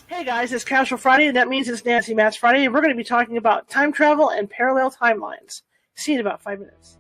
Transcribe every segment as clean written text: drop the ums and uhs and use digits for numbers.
Hey guys, it's Casual Friday, and that means it's Nancy Matz Friday, and we're going to be talking about time travel and parallel timelines. See you in about 5 minutes.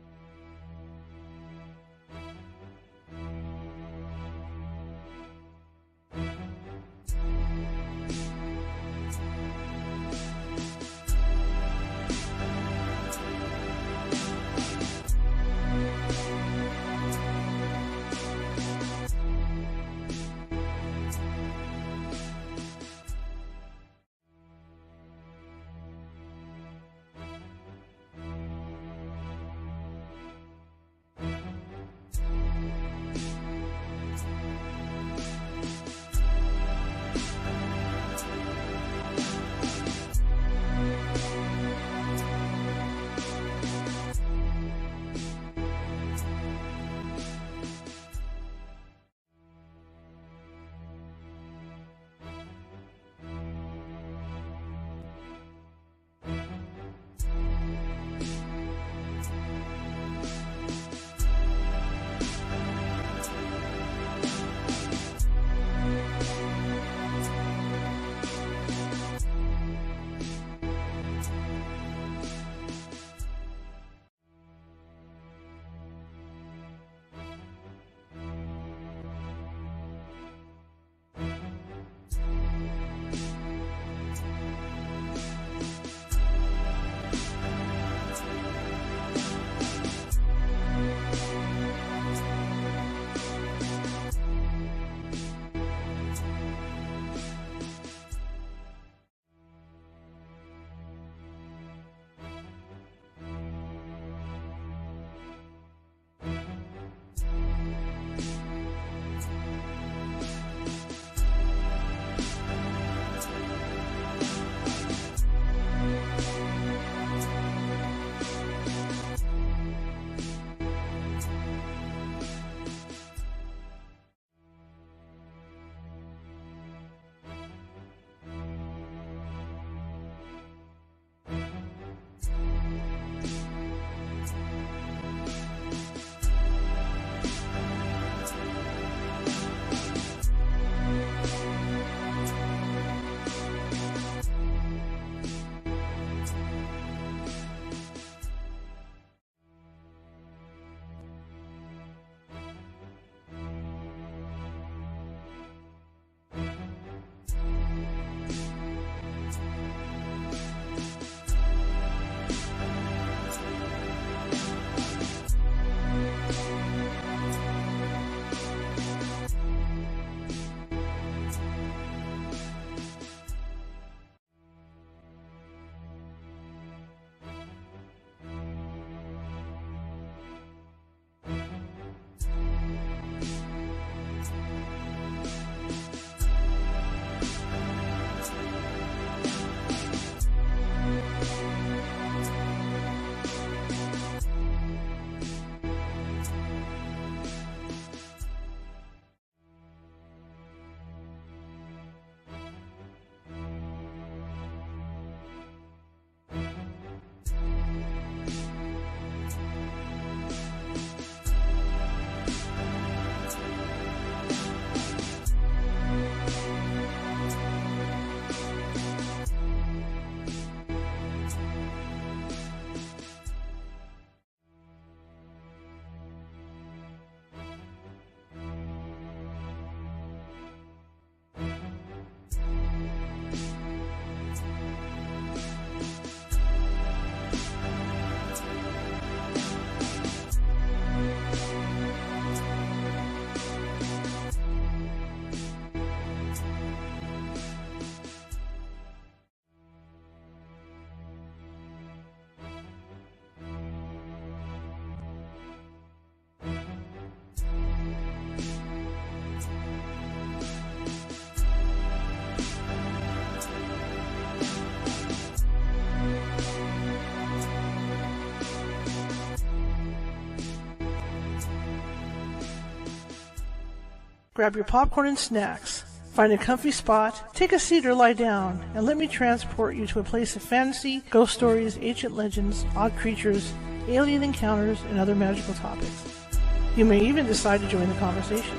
Grab your popcorn and snacks. Find a comfy spot, take a seat or lie down, and let me transport you to a place of fantasy, ghost stories, ancient legends, odd creatures, alien encounters, and other magical topics. You may even decide to join the conversation.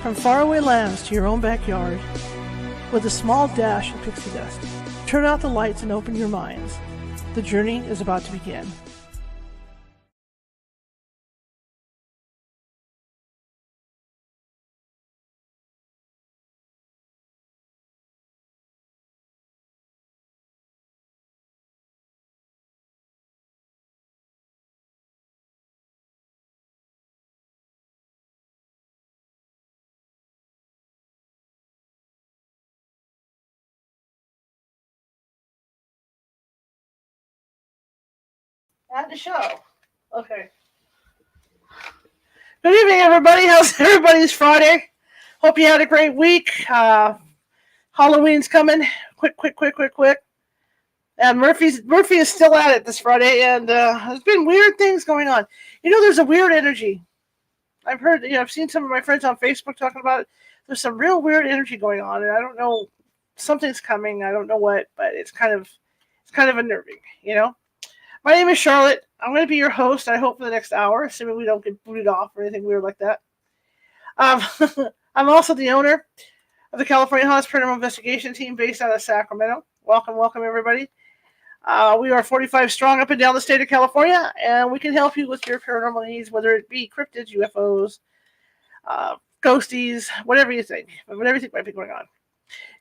From faraway lands to your own backyard, with a small dash of pixie dust. Turn out the lights and open your minds. The journey is about to begin. At the show. Okay. Good evening, everybody. How's everybody's Friday? Hope you had a great week. Halloween's coming. Quick. And Murphy is still at it this Friday, and there's been weird things going on. You know, there's a weird energy. I've heard, I've seen some of my friends on Facebook talking about it. There's some real weird energy going on, and I don't know, something's coming. I don't know what, but it's kind of unnerving, My name is Charlotte. I'm going to be your host, I hope, for the next hour, assuming we don't get booted off or anything weird like that. I'm also the owner of the California Haunts Paranormal Investigation Team based out of Sacramento. Welcome, everybody. We are 45 strong up and down the state of California, and we can help you with your paranormal needs, whether it be cryptids, UFOs, ghosties, whatever you think might be going on.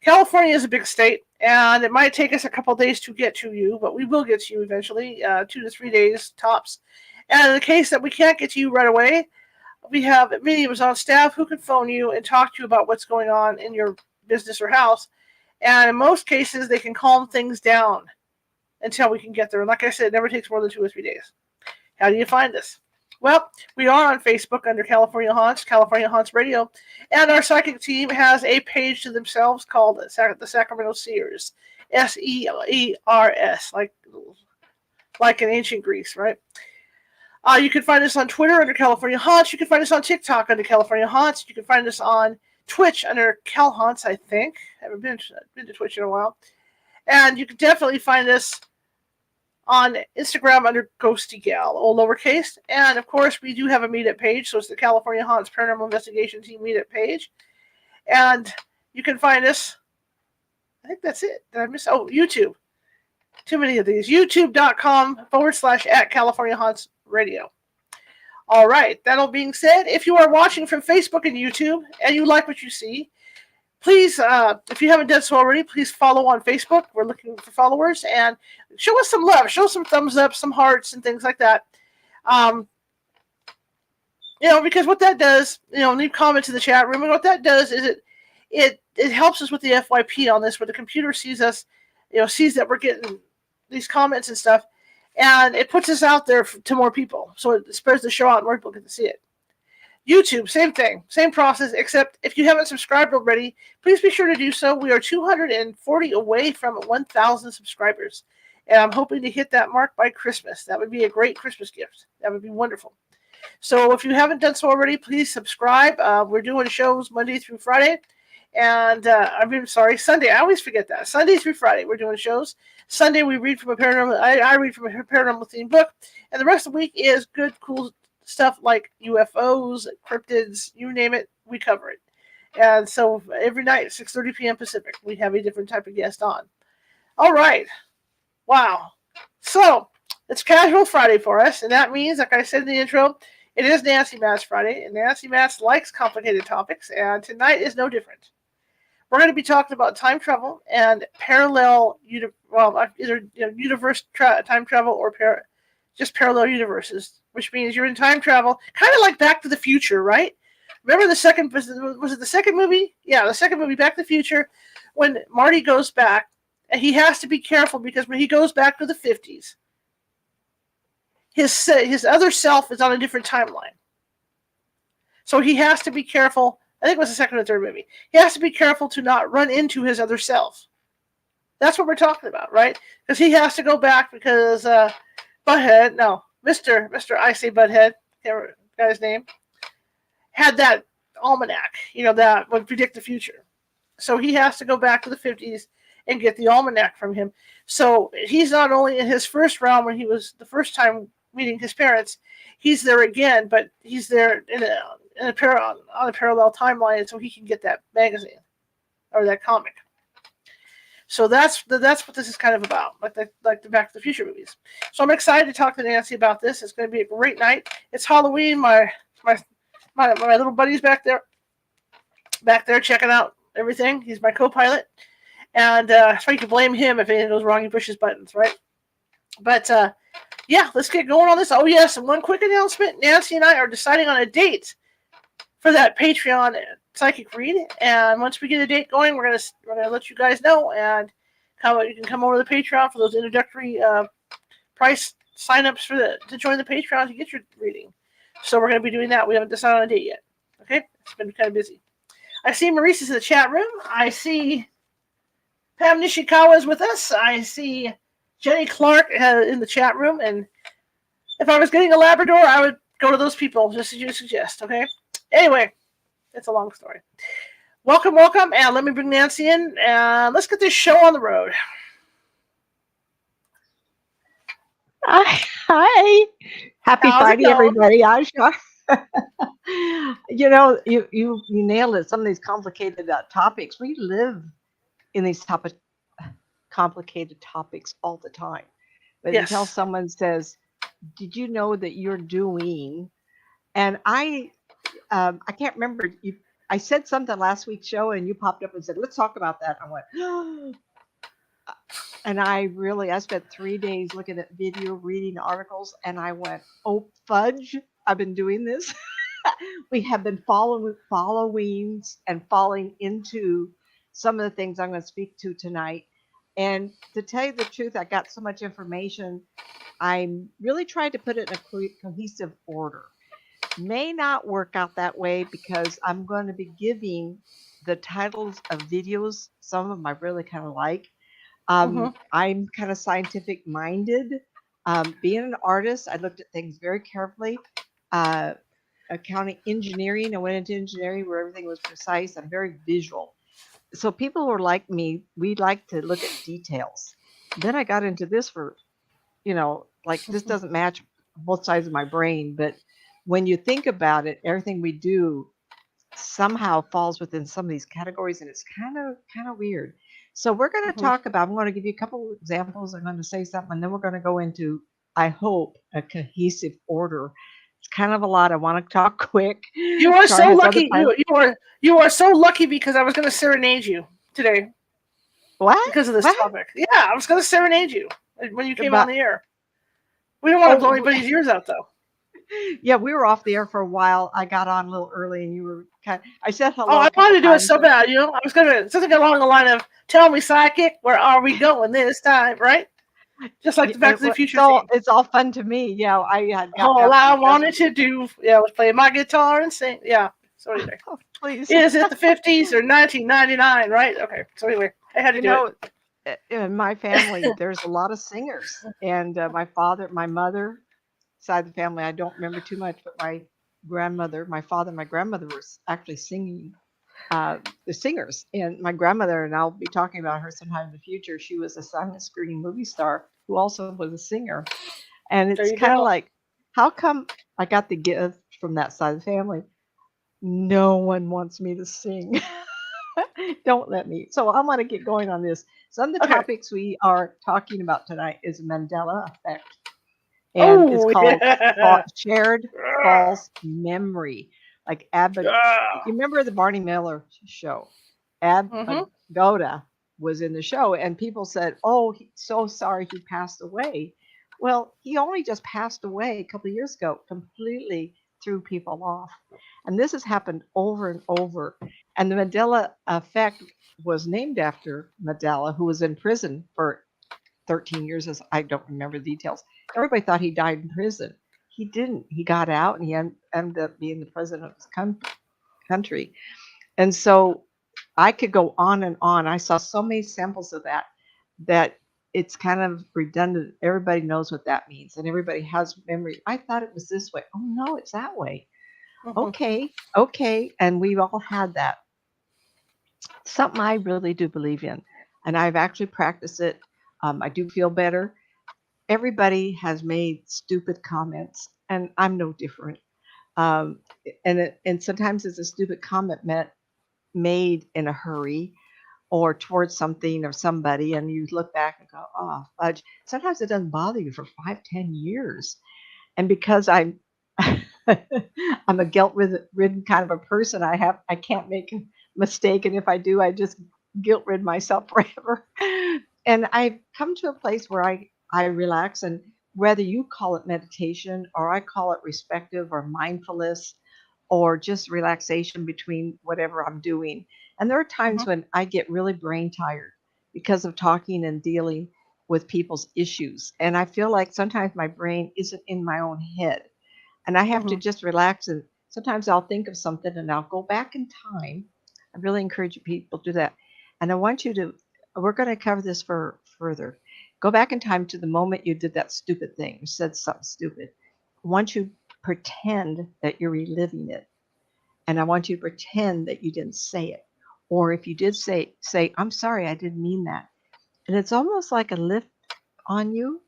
California is a big state, and it might take us a couple days to get to you, but we will get to you eventually, 2 to 3 days tops. And in the case that we can't get to you right away, we have mediums on staff who can phone you and talk to you about what's going on in your business or house. And in most cases, they can calm things down until we can get there. And like I said, it never takes more than 2 or 3 days. How do you find us? Well, we are on Facebook under California Haunts Radio, and our psychic team has a page to themselves called the Sacramento Seers, SEERS, like in ancient Greece, right? You can find us on Twitter under California Haunts. You can find us on TikTok under California Haunts. You can find us on Twitch under Cal Haunts, I think. I haven't been to Twitch in a while. And you can definitely find us on Instagram under Ghosty Gal, all lowercase. And, of course, we do have a meetup page, so it's the California Haunts Paranormal Investigation Team meetup page. And you can find us, I think that's it. Did I miss? Oh, YouTube. Too many of these. YouTube.com/@ California Haunts Radio. All right. That all being said, if you are watching from Facebook and YouTube and you like what you see, please, if you haven't done so already, please follow on Facebook. We're looking for followers, and show us some love. Show some thumbs up, some hearts, and things like that. Because what that does, leave comments in the chat room, and what that does is it helps us with the FYP on this, where the computer sees us, sees that we're getting these comments and stuff, and it puts us out there to more people. So it spreads the show out, and more people get to see it. YouTube, same thing, same process, except if you haven't subscribed already, please be sure to do so. We are 240 away from 1,000 subscribers, and I'm hoping to hit that mark by Christmas. That would be a great Christmas gift. That would be wonderful. So if you haven't done so already, please subscribe. We're doing shows Monday through Friday, and Sunday. I always forget that. Sunday through Friday, we're doing shows. Sunday, we read from a paranormal. I read from a paranormal themed book, and the rest of the week is good, cool stuff like UFOs, cryptids, you name it, we cover it. And so every night at 6:30 p.m. Pacific, we have a different type of guest on. All right. Wow. So it's Casual Friday for us, and that means, like I said in the intro, it is Nancy Matz Friday, and Nancy Matz likes complicated topics, and tonight is no different. We're going to be talking about time travel and parallel, either universe time travel or just parallel universes, which means you're in time travel, kind of like Back to the Future, right? Remember was it the second movie? Yeah, the second movie, Back to the Future, when Marty goes back, and he has to be careful because when he goes back to the 50s, his other self is on a different timeline. So he has to be careful. I think it was the second or third movie. He has to be careful to not run into his other self. That's what we're talking about, right? Because he has to go back because Mr. I say Butthead, can't remember the guy's name, had that almanac, that would predict the future. So he has to go back to the 50s and get the almanac from him. So he's not only in his first realm when he was the first time meeting his parents, he's there again, but he's there on a parallel timeline so he can get that magazine or that comic. So that's what this is kind of about, like the Back to the Future movies. So I'm excited to talk to Nancy about this. It's going to be a great night. It's Halloween. My my little buddy's back there checking out everything. He's my co-pilot, and so you can blame him if anything goes wrong. He pushes buttons, right? But yeah, let's get going on this. Oh yes, and one quick announcement: Nancy and I are deciding on a date for that Patreon psychic read, and once we get a date going, we're gonna let you guys know, and you can come over to the Patreon for those introductory price signups to join the Patreon to get your reading. So we're gonna be doing that. We haven't decided on a date yet. Okay, it's been kind of busy. I see Maurice is in the chat room. I see Pam Nishikawa is with us. I see Jenny Clark in the chat room, and if I was getting a Labrador, I would go to those people, just as you suggest, okay? Anyway, it's a long story. Welcome, and let me bring Nancy in, and let's get this show on the road. Hi. Happy Friday, everybody. Asha. You nailed it. Some of these complicated topics. We live in these complicated topics all the time. But yes. Until someone says, "Did you know that you're doing?" And I can't remember. I said something last week's show, and you popped up and said, "Let's talk about that." I went, "Oh." And I spent 3 days looking at video, reading articles, and I went, "Oh, fudge, I've been doing this." We have been following and falling into some of the things I'm going to speak to tonight. And to tell you the truth, I got so much information. I'm really trying to put it in a cohesive order. May not work out that way because I'm going to be giving the titles of videos. Some of them I really kind of like. I'm kind of scientific minded. Being an artist, I looked at things very carefully. Accounting engineering, I went into engineering where everything was precise. I'm very visual. So people who are like me, we like to look at details. Then I got into this this doesn't match both sides of my brain. But when you think about it, everything we do somehow falls within some of these categories, and it's kind of weird. So we're going to talk about, I'm going to give you a couple of examples. I'm going to say something, and then we're going to go into, I hope, a cohesive order. It's kind of a lot. I want to talk quick. You are so lucky. You are so lucky because I was going to serenade you today. What? Because of this topic. Yeah, I was going to serenade you when you came on the air. We don't want to blow anybody's ears out, though. Yeah, we were off the air for a while. I got on a little early, and you were I said hello. Oh, I wanted to do it so bad. I was going to something along the line of, "Tell me, psychic, where are we going this time?" Right? Just like the Back to the Future. It's all fun to me. Yeah, I had. All I wanted to do, was play my guitar and sing. Yeah. So anyway, please. Is it the 50s or 1999? Right? Okay. So anyway, I had to do it. In my family, there's a lot of singers, and my mother side of the family, I don't remember too much, but my father and my grandmother were actually singing. The singers, and my grandmother, and I'll be talking about her sometime in the future. She was a silent screen movie star who also was a singer, and it's kind of like, how come I got the gift from that side of the family? No one wants me to sing. Don't let me. So I want to get going on this. Some of the topics we are talking about tonight is Mandela effect, and it's called shared false memory. Like you remember the Barney Miller show? Goda was in the show, and people said, "Oh, so sorry he passed away." Well, he only just passed away a couple of years ago, completely threw people off. And this has happened over and over. And the Mandela effect was named after Mandela, who was in prison for 13 years, as I don't remember the details. Everybody thought he died in prison. He didn't. He got out, and he ended up being the president of his country. And so I could go on and on. I saw so many samples of that it's kind of redundant. Everybody knows what that means, and everybody has memory. I thought it was this way. Oh, no, it's that way. Okay. And we've all had that. Something I really do believe in, and I've actually practiced it. I do feel better. Everybody has made stupid comments, and I'm no different. And sometimes it's a stupid comment made in a hurry, or towards something or somebody, and you look back and go, oh, fudge. Sometimes it doesn't bother you for 5, 10 years. And because I'm I'm a guilt-ridden kind of a person, I can't make a mistake, and if I do, I just guilt-rid myself forever. And I've come to a place where I relax, and whether you call it meditation or I call it respective or mindfulness or just relaxation between whatever I'm doing. And there are times Mhm. when I get really brain tired because of talking and dealing with people's issues. And I feel like sometimes my brain isn't in my own head. And I have to Mhm. just relax. And sometimes I'll think of something and I'll go back in time. I really encourage people to do that. And I want you to, we're going to cover this for further. Go back in time to the moment you did that stupid thing, you said something stupid. I want you to pretend that you're reliving it. And I want you to pretend that you didn't say it. Or if you did say, I'm sorry, I didn't mean that. And it's almost like a lift on you.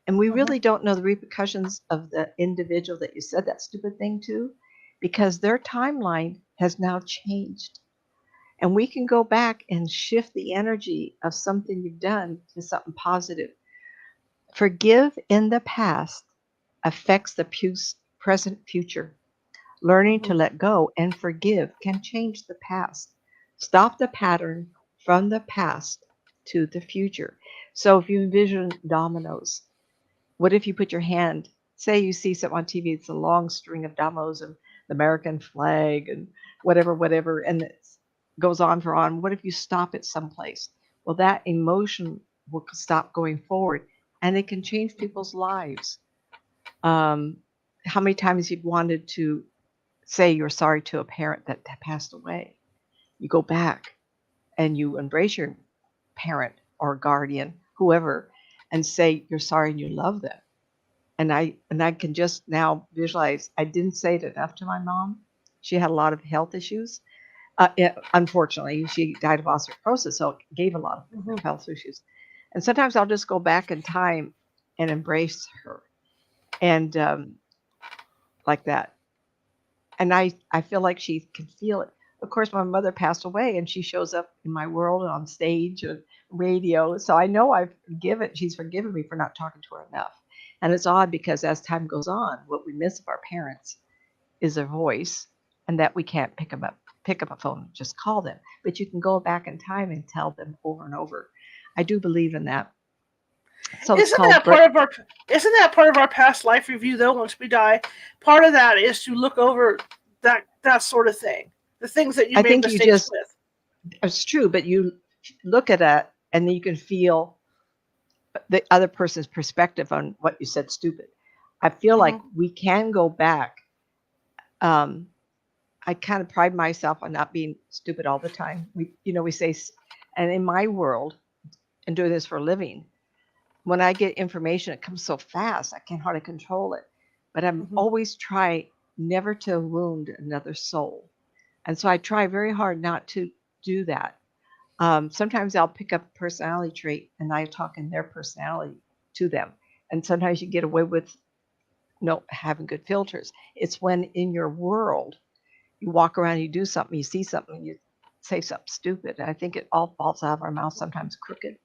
And we Mhm. really don't know the repercussions of the individual that you said that stupid thing to, because their timeline has now changed. And we can go back and shift the energy of something you've done to something positive. Forgive in the past affects the present future. Learning to Mhm. let go and forgive can change the past. Stop the pattern from the past to the future. So if you envision dominoes, what if you put your hand, say you see something on TV, it's a long string of dominoes and the American flag and whatever, whatever, and it goes on for on. What if you stop it someplace? Well, that emotion will stop going forward and it can change people's lives. Um, how many times you've wanted to say you're sorry to a parent that passed away? You go back and you embrace your parent or guardian, whoever, and say you're sorry and you love them. And I can just now visualize. I didn't say it enough to my mom. She had a lot of health issues. Unfortunately, she died of osteoporosis, so it gave a lot of Mhm. health issues. And sometimes I'll just go back in time and embrace her, and like that. And I feel like she can feel it. Of course, my mother passed away, and she shows up in my world on stage and radio. So I know she's forgiven me for not talking to her enough. And it's odd because as time goes on, what we miss of our parents is their voice, and that we can't pick up a phone and just call them. But you can go back in time and tell them over and over. I do believe in that. So it's Isn't called that part of our isn't that part of our past life review though? Once we die, part of that is to look over that sort of thing, the things that you I made think you mistakes just, with. it's true, but you look at it and then you can feel the other person's perspective on what you said stupid. I feel like Mhm. we can go back. Um, I kind of pride myself on not being stupid all the time. We say, and in my world, and doing this for a living, when I get information, it comes so fast, I can hardly control it. But I'm Mhm. always try never to wound another soul. And so I try very hard not to do that. Sometimes I'll pick up a personality trait and I talk in their personality to them. And sometimes you get away with no having good filters. It's when in your world you walk around, you do something, you see something, you say something stupid. I think it all falls out of our mouth, sometimes crooked.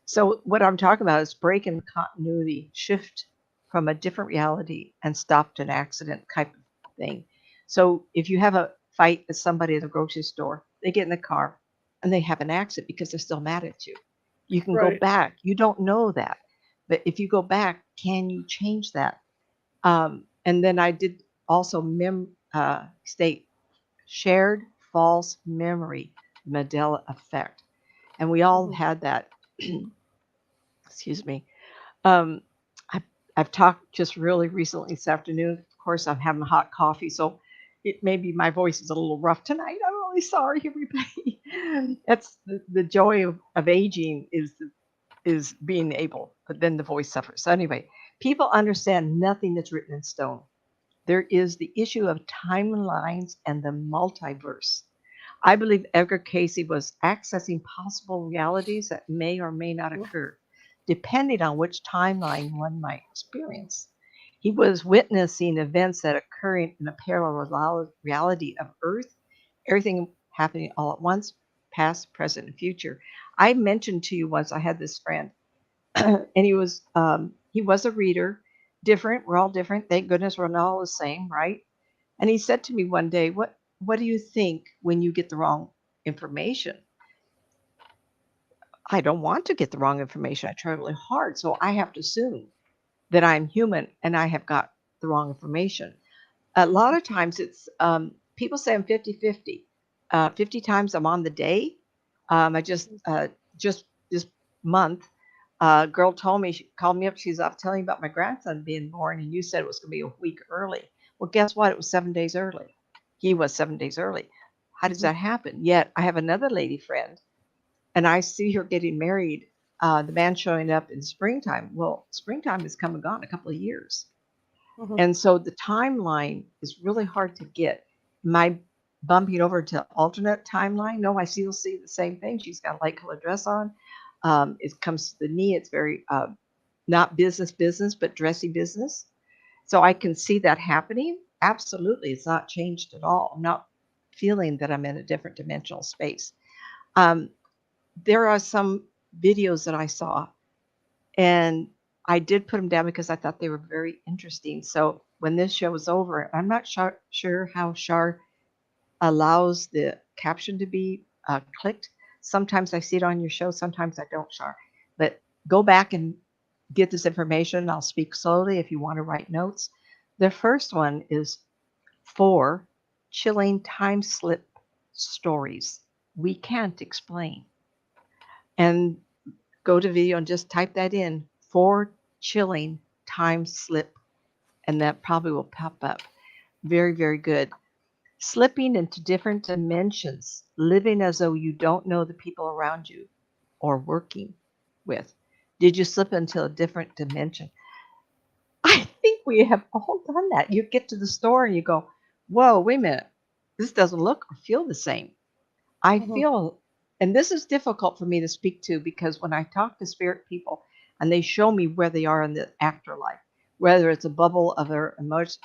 So what I'm talking about is breaking continuity, shift from a different reality and stopped an accident type of thing. So if you have a fight with somebody at the grocery store, they get in the car and they have an accident because they're still mad at you. You can go Right. back. You don't know that. But if you go back, can you change that? And then I did also state shared false memory, Mandela effect. And we all Mhm. had that. Excuse me. Um, I've, I've talked just really recently this afternoon. Of course, I'm having hot coffee, so it maybe my voice is a little rough tonight. I'm really sorry, everybody. That's the joy of aging is being able, but then the voice suffers. So anyway, people understand nothing that's written in stone. There is the issue of timelines and the multiverse. I believe Edgar Casey was accessing possible realities that may or may not occur, depending on which timeline one might experience. He was witnessing events that occurring in a parallel reality of Earth, everything happening all at once, past, present, and future. I mentioned to you once I had this friend, and he was a reader, different. We're all different. Thank goodness we're not all the same, right? And he said to me one day, what do you think when you get the wrong information? I don't want to get the wrong information. I try really hard, so I have to assume that I'm human and I have got the wrong information. A lot of times it's people say I'm 50-50. 50 times I'm on the day. I just this month, a girl told me, she called me up. She's off telling you about my grandson being born, and you said it was going to be a week early. Well, guess what? It was 7 days early. He was 7 days early. How does that happen? Yet I have another lady friend, and I see her getting married. The man showing up in springtime. Well, springtime has come and gone a couple of years. And so the timeline is really hard to get. Am I bumping over to alternate timeline? No, I still see the same thing. She's got a light colored dress on. It comes to the knee. It's very not business, but dressy business. So I can see that happening. Absolutely. It's not changed at all. I'm not feeling that I'm in a different dimensional space. There are some videos that I saw, and I did put them down because I thought they were very interesting. So when this show is over, I'm not sure how Shar allows the caption to be clicked. Sometimes I see it on your show, sometimes I don't, Shar. But go back and get this information. I'll speak slowly if you want to write notes. The first one is 4 chilling time slip stories we can't explain. And go to video and just type that in, 4 chilling time slip, and that probably will pop up. Very, very good. Slipping into different dimensions, living as though you don't know the people around you or working with. Did you slip into a different dimension? I think we have all done that. You get to the store and you go, whoa, wait a minute. This doesn't look or feel the same. I feel, and this is difficult for me to speak to because when I talk to spirit people and they show me where they are in the afterlife, whether it's a bubble of their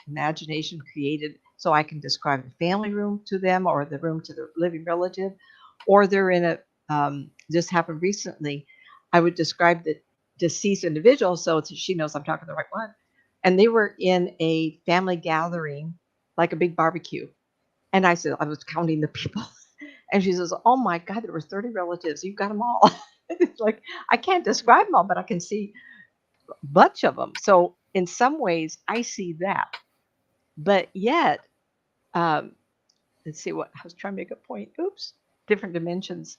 imagination created so I can describe the family room to them or the room to their living relative, or they're in this happened recently, I would describe the deceased individual so she knows I'm talking the right one. And they were in a family gathering, like a big barbecue. And I said, I was counting the people. And she says, oh my God, there were 30 relatives. You've got them all. It's like, I can't describe them all, but I can see a bunch of them. So in some ways, I see that. But yet, let's see what, I was trying to make a point. Oops, different dimensions.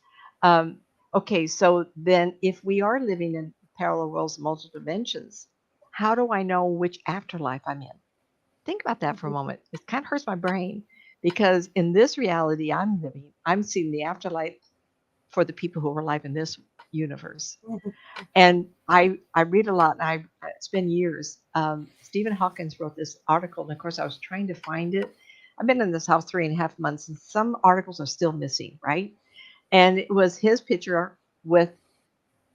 Okay, so then if we are living in parallel worlds, multiple dimensions, how do I know which afterlife I'm in? Think about that for a moment. It kind of hurts my brain because in this reality I'm living, I'm seeing the afterlife for the people who are alive in this universe. And I read a lot, and it's been years. Stephen Hawkins wrote this article, and of course I was trying to find it. I've been in this house 3.5 months, and some articles are still missing, right? And it was his picture with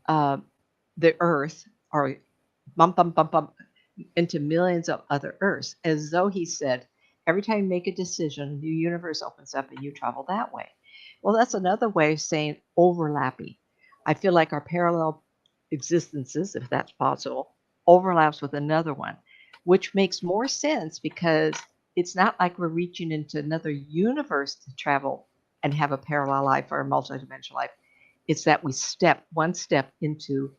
the Earth, or bump, bump, bump, bump, into millions of other Earths, as though he said, every time you make a decision, a new universe opens up and you travel that way. Well, that's another way of saying overlapping. I feel like our parallel existences, if that's possible, overlaps with another one, which makes more sense because it's not like we're reaching into another universe to travel and have a parallel life or a multidimensional life. It's that we step one step into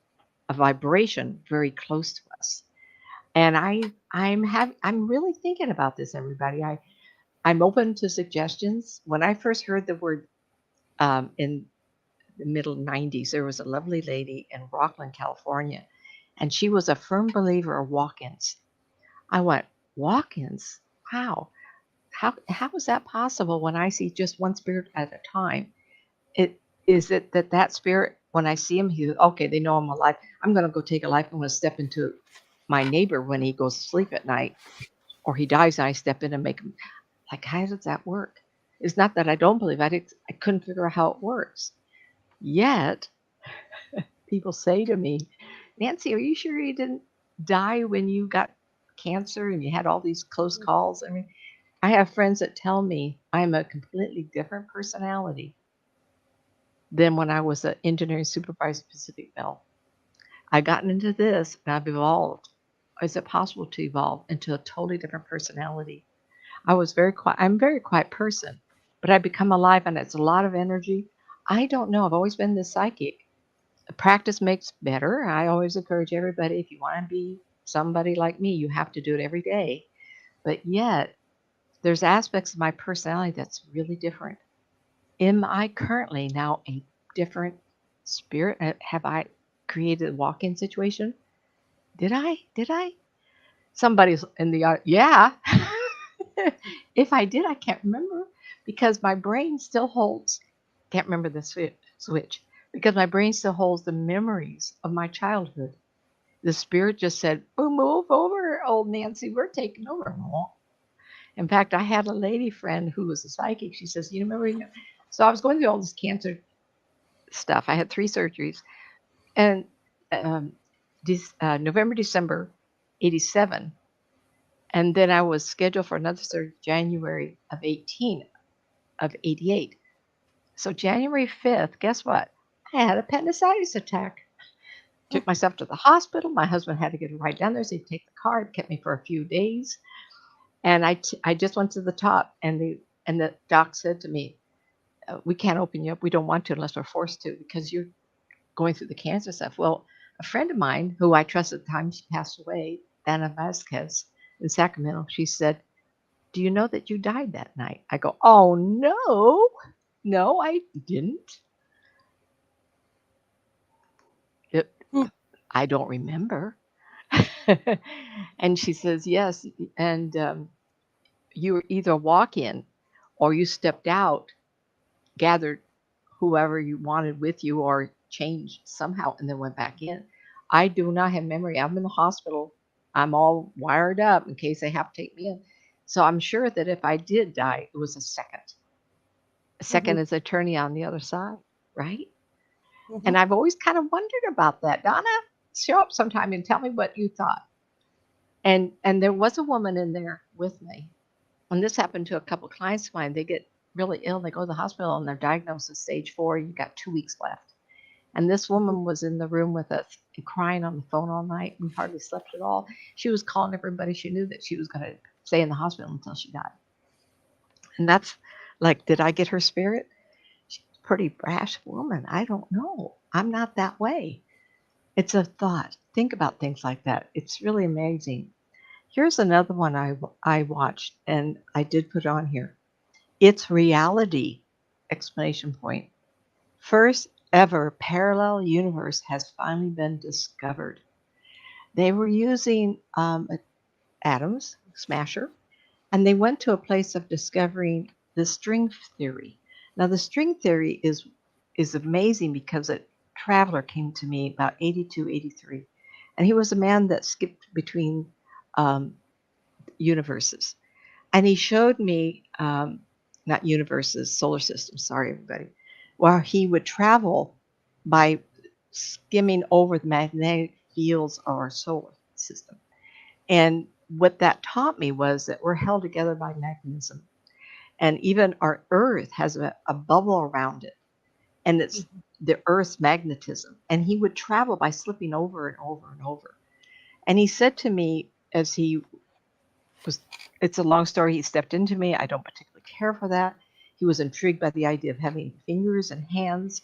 a vibration very close to us. And I'm really thinking about this, everybody. I'm open to suggestions. When I first heard the word in the middle 90s, there was a lovely lady in Rockland, California, and she was a firm believer of walk-ins. I went, walk-ins? How? How is that possible when I see just one spirit at a time? Is it that spirit, when I see him, okay, they know I'm alive. I'm going to go take a life. I'm going to step into my neighbor when he goes to sleep at night, or he dies and I step in and make him, like, how does that work? It's not that I don't believe it. I couldn't figure out how it works. Yet, people say to me, Nancy, are you sure you didn't die when you got cancer and you had all these close calls? I mean, I have friends that tell me I'm a completely different personality Then when I was an engineering supervisor at Pacific Bell, I gotten into this and I've evolved. Is it possible to evolve into a totally different personality? I was very quiet. I'm a very quiet person, but I become alive and it's a lot of energy. I don't know. I've always been this psychic. Practice makes better. I always encourage everybody, if you want to be somebody like me, you have to do it every day. But yet, there's aspects of my personality that's really different. Am I currently now a different spirit? Have I created a walk-in situation? Did I? Did I? Somebody's in the yeah. If I did, I can't remember because my brain still holds. Can't remember the switch because my brain still holds the memories of my childhood. The spirit just said, "Oh, move over, old Nancy. We're taking over." In fact, I had a lady friend who was a psychic. She says, "You remember?" So I was going through all this cancer stuff. I had 3 surgeries, and um, November, December, '87. And then I was scheduled for another surgery January of 88. So January 5th, guess what? I had appendicitis attack. Took myself to the hospital. My husband had to get right down there, so he'd take the car. It kept me for a few days. And I just went to the top, and the doc said to me, "We can't open you up. We don't want to unless we're forced to because you're going through the cancer stuff." Well, a friend of mine who I trusted at the time, she passed away, Dana Vasquez in Sacramento, she said, "Do you know that you died that night?" I go, "Oh, no. No, I didn't. It, Hmm. I don't remember." And she says, "Yes. And you were either a walk in or you stepped out, gathered whoever you wanted with you, or changed somehow and then went back in." I do not have memory. I'm in the hospital. I'm all wired up in case they have to take me in. So I'm sure that if I did die, it was a second. A Mm-hmm. second as attorney on the other side, right? Mm-hmm. And I've always kind of wondered about that. Donna, show up sometime and tell me what you thought. And there was a woman in there with me. And this happened to a couple of clients of mine. They get really ill. They go to the hospital and they're diagnosed with stage 4. You've got 2 weeks left. And this woman was in the room with us and crying on the phone all night. We hardly slept at all. She was calling everybody. She knew that she was going to stay in the hospital until she died. And that's like, did I get her spirit? She's a pretty brash woman. I don't know. I'm not that way. It's a thought. Think about things like that. It's really amazing. Here's another one I watched, and I did put on here. It's reality! Exclamation point. First ever parallel universe has finally been discovered. They were using atoms, smasher, and they went to a place of discovering the string theory. Now, the string theory is amazing because a traveler came to me about 82, 83, and he was a man that skipped between um, universes. And he showed me, not universes, solar systems, sorry, everybody, where he would travel by skimming over the magnetic fields of our solar system. And what that taught me was that we're held together by magnetism. And even our Earth has a bubble around it, and it's the Earth's magnetism. And he would travel by slipping over and over and over. And he said to me, as he was, it's a long story, he stepped into me. I don't particularly care for that. He was intrigued by the idea of having fingers and hands.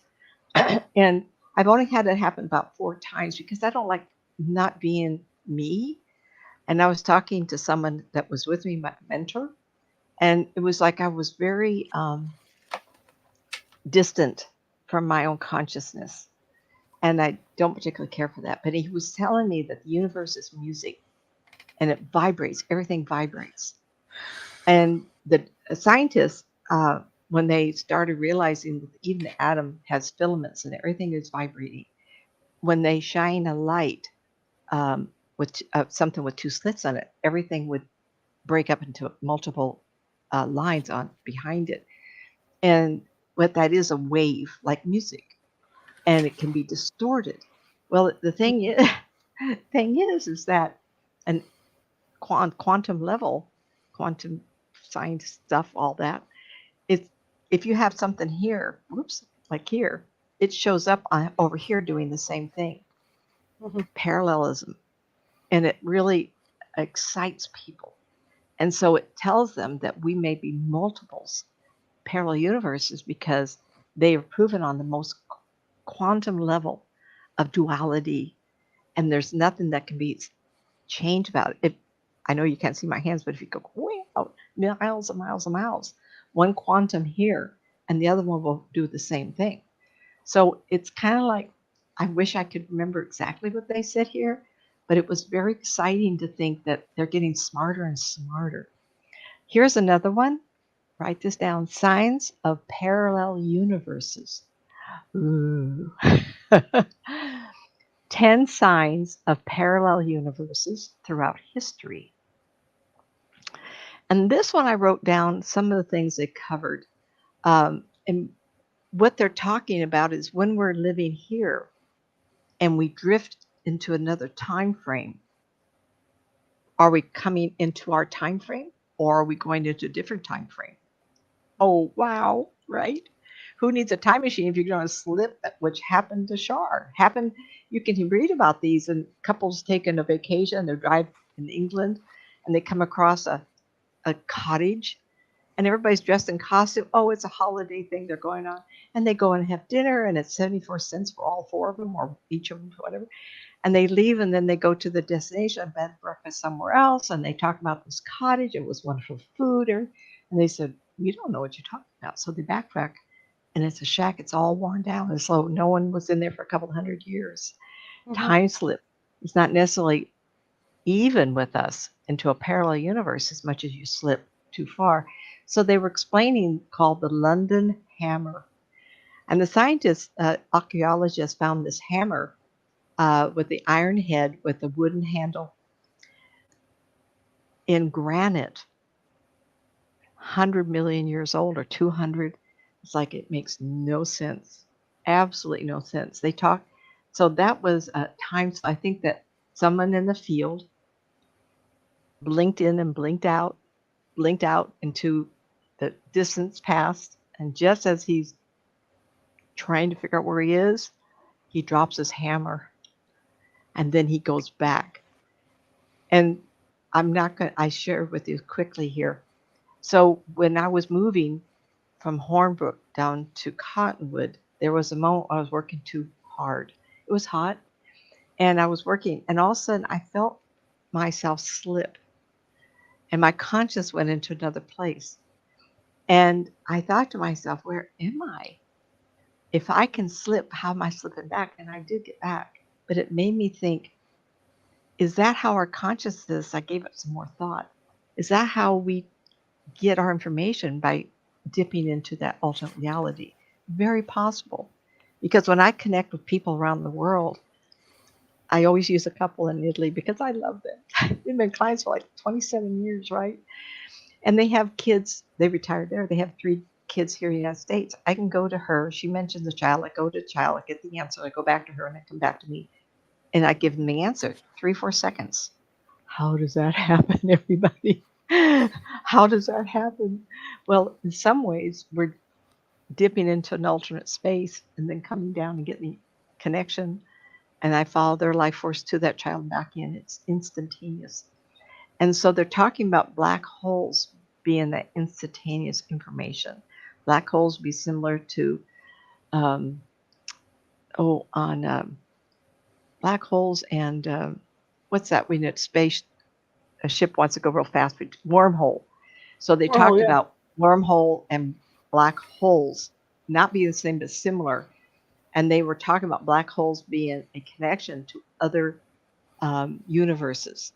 And I've only had it happen about 4 times because I don't like not being me. And I was talking to someone that was with me, my mentor, and it was like I was very distant from my own consciousness. And I don't particularly care for that. But he was telling me that the universe is music and it vibrates, everything vibrates. And the scientists, when they started realizing that even the atom has filaments and everything is vibrating, when they shine a light with something with 2 slits on it, everything would break up into multiple lines on behind it. And what that is, a wave like music, and it can be distorted. Well, the thing is that an quantum level, quantum science stuff, all that, it's if you have something here, whoops, like here, it shows up over here doing the same thing, Mhm. parallelism. And it really excites people. And so it tells them that we may be multiples, parallel universes, because they are proven on the most quantum level of duality. And there's nothing that can be changed about it. I know you can't see my hands, but if you go way out, miles and miles and miles, one quantum here and the other one will do the same thing. So it's kind of like, I wish I could remember exactly what they said here, but it was very exciting to think that they're getting smarter and smarter. Here's another one. Write this down. Signs of parallel universes. Ooh. 10 signs of parallel universes throughout history. And this one I wrote down some of the things they covered. And what they're talking about is when we're living here and we drift into another time frame, are we coming into our time frame or are we going into a different time frame? Oh, wow, right? Who needs a time machine if you're going to slip, which happened to Shar? Happened, you can read about these, and couples taking a vacation, they drive in England, and they come across a cottage, and everybody's dressed in costume. Oh, it's a holiday thing they're going on. And they go and have dinner, and it's 74 cents for all four of them, or each of them, whatever. And they leave, and then they go to the destination, bed and breakfast somewhere else, and they talk about this cottage. It was wonderful food. And they said, "We don't know what you're talking about." So they backtrack, and it's a shack. It's all worn down. And so no one was in there for a couple of 100 years. Mhm. Time slip. It's not necessarily even with us into a parallel universe as much as you slip too far. So they were explaining called the London hammer. And the scientists, archaeologists found this hammer with the iron head with the wooden handle in granite, 100 million years old or 200. It's like it makes no sense. Absolutely no sense. They talk. So that was times, I think that someone in the field blinked in and blinked out into the distance past. And just as he's trying to figure out where he is, he drops his hammer and then he goes back. And I'm not going to, I share with you quickly here. So when I was moving from Hornbrook down to Cottonwood, there was a moment I was working too hard. It was hot and I was working, and all of a sudden I felt myself slip and my conscience went into another place. And I thought to myself, where am I? If I can slip, how am I slipping back? And I did get back. But it made me think, is that how our consciousness, I gave it some more thought, is that how we get our information, by dipping into that alternate reality? Very possible. Because when I connect with people around the world, I always use a couple in Italy because I love them. They've been clients for like 27 years, right? And they have kids. They retired there. They have 3 kids here in the United States. I can go to her. She mentions the child. I go to the child. I get the answer. I go back to her, and I come back to me, and I give them the answer. 3, 4 seconds. How does that happen, everybody? How does that happen? Well, in some ways, we're dipping into an alternate space and then coming down and getting the connection. And I follow their life force to that child back in. It's instantaneous. And so they're talking about black holes being that instantaneous information. Black holes be similar to, um, on black holes and what's that? When it's space, a ship wants to go real fast, wormhole. So they Oh talked yeah. about wormhole and black holes not being the same but similar. And they were talking about black holes being a connection to other universes.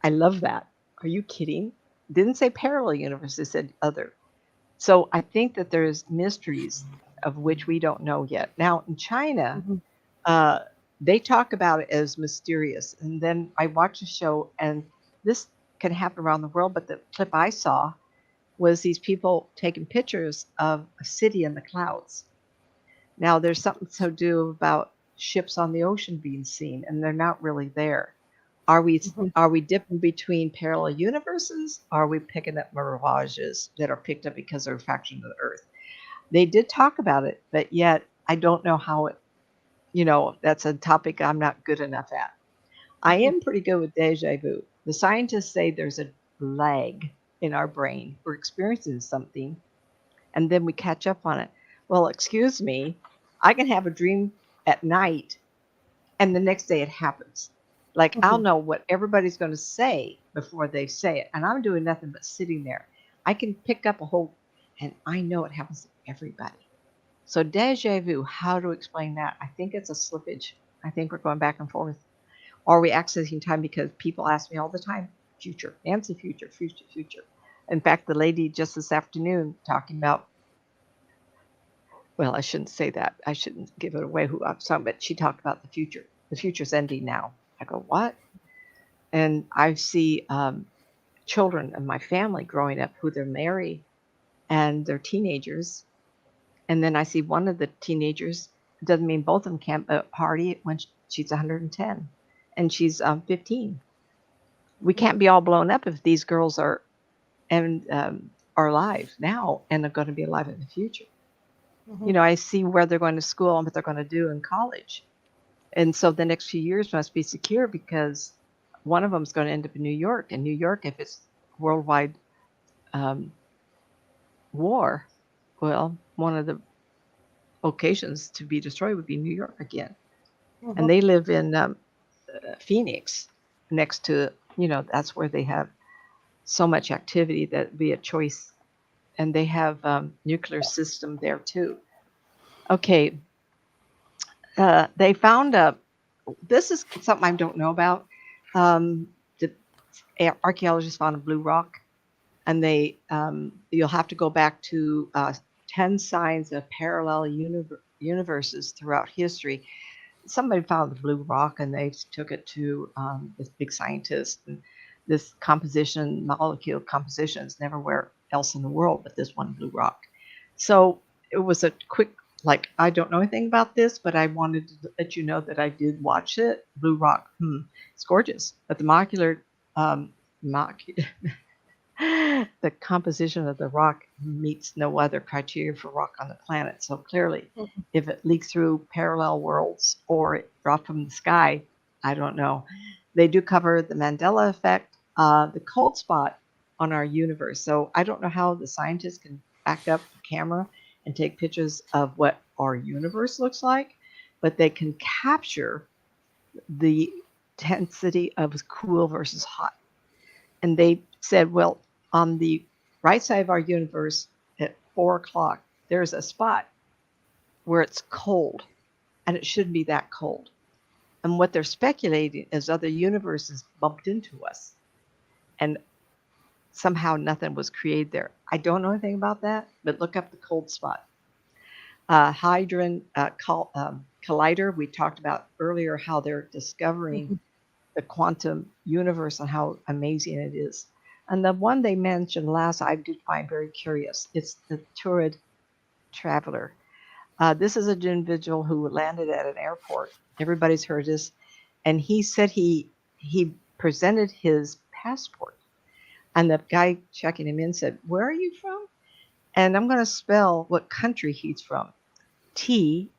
I love that. Are you kidding? Didn't say parallel universe, it said other. So I think that there's mysteries of which we don't know yet. Now in China, Mhm. uh, they talk about it as mysterious. And then I watched a show, and this can happen around the world, but the clip I saw was these people taking pictures of a city in the clouds. Now there's something to do about ships on the ocean being seen, and they're not really there. Are we Mhm. are we dipping between parallel universes? Or are we picking up mirages that are picked up because they're a fraction of the Earth? They did talk about it, but yet I don't know how it, that's a topic I'm not good enough at. I Mhm. am pretty good with deja vu. The scientists say there's a lag in our brain. We're experiencing something and then we catch up on it. Well, excuse me, I can have a dream at night and the next day it happens. Like I'll Mhm. know what everybody's going to say before they say it. And I'm doing nothing but sitting there. I can pick up a whole, and I know it happens to everybody. So deja vu, how to explain that? I think it's a slippage. I think we're going back and forth. Are we accessing time? Because people ask me all the time, future, Nancy, future, future, future. In fact, the lady just this afternoon talking about, well, I shouldn't say that. I shouldn't give it away who I'm talking, but she talked about the future. The future's ending now. I go, what? And I see children of my family growing up who they're married and they're teenagers. And then I see one of the teenagers, doesn't mean both of them can't party when she's 110 and she's 15. We can't be all blown up if these girls are alive now and are going to be alive in the future. Mhm. I see where they're going to school and what they're going to do in college. And so the next few years must be secure because one of them is going to end up in New York. And New York, if it's worldwide um, war, well, one of the locations to be destroyed would be New York again. And Mhm. they live in Phoenix next to, that's where they have so much activity that would be a choice. And they have nuclear system there too. Okay, they found this is something I don't know about. The archaeologists found a blue rock, and you'll have to go back to 10 signs of parallel universes throughout history. Somebody found the blue rock, and they took it to this big scientist. And this molecule composition is never else in the world but this one blue rock. So it was a quick, like, I don't know anything about this, but I wanted to let you know that I did watch it. Blue rock, it's gorgeous. But the molecular, the composition of the rock meets no other criteria for rock on the planet. So clearly, Mhm. if it leaked through parallel worlds or it dropped from the sky, I don't know. They do cover the Mandela effect, the cold spot on our universe. So I don't know how the scientists can back up a camera and take pictures of what our universe looks like, but they can capture the intensity of cool versus hot. And they said, well, on the right side of our universe at 4 o'clock, there's a spot where it's cold, and it shouldn't be that cold. And what they're speculating is other universes bumped into us, and somehow nothing was created there. I don't know anything about that, but look up the cold spot. Hadron Collider, we talked about earlier how they're discovering Mhm. the quantum universe and how amazing it is. And the one they mentioned last, I did find very curious. It's the Turid traveler. This is an individual who landed at an airport. Everybody's heard this, and he said he presented his passport, and the guy checking him in said, "Where are you from?" And I'm going to spell what country he's from. Taured.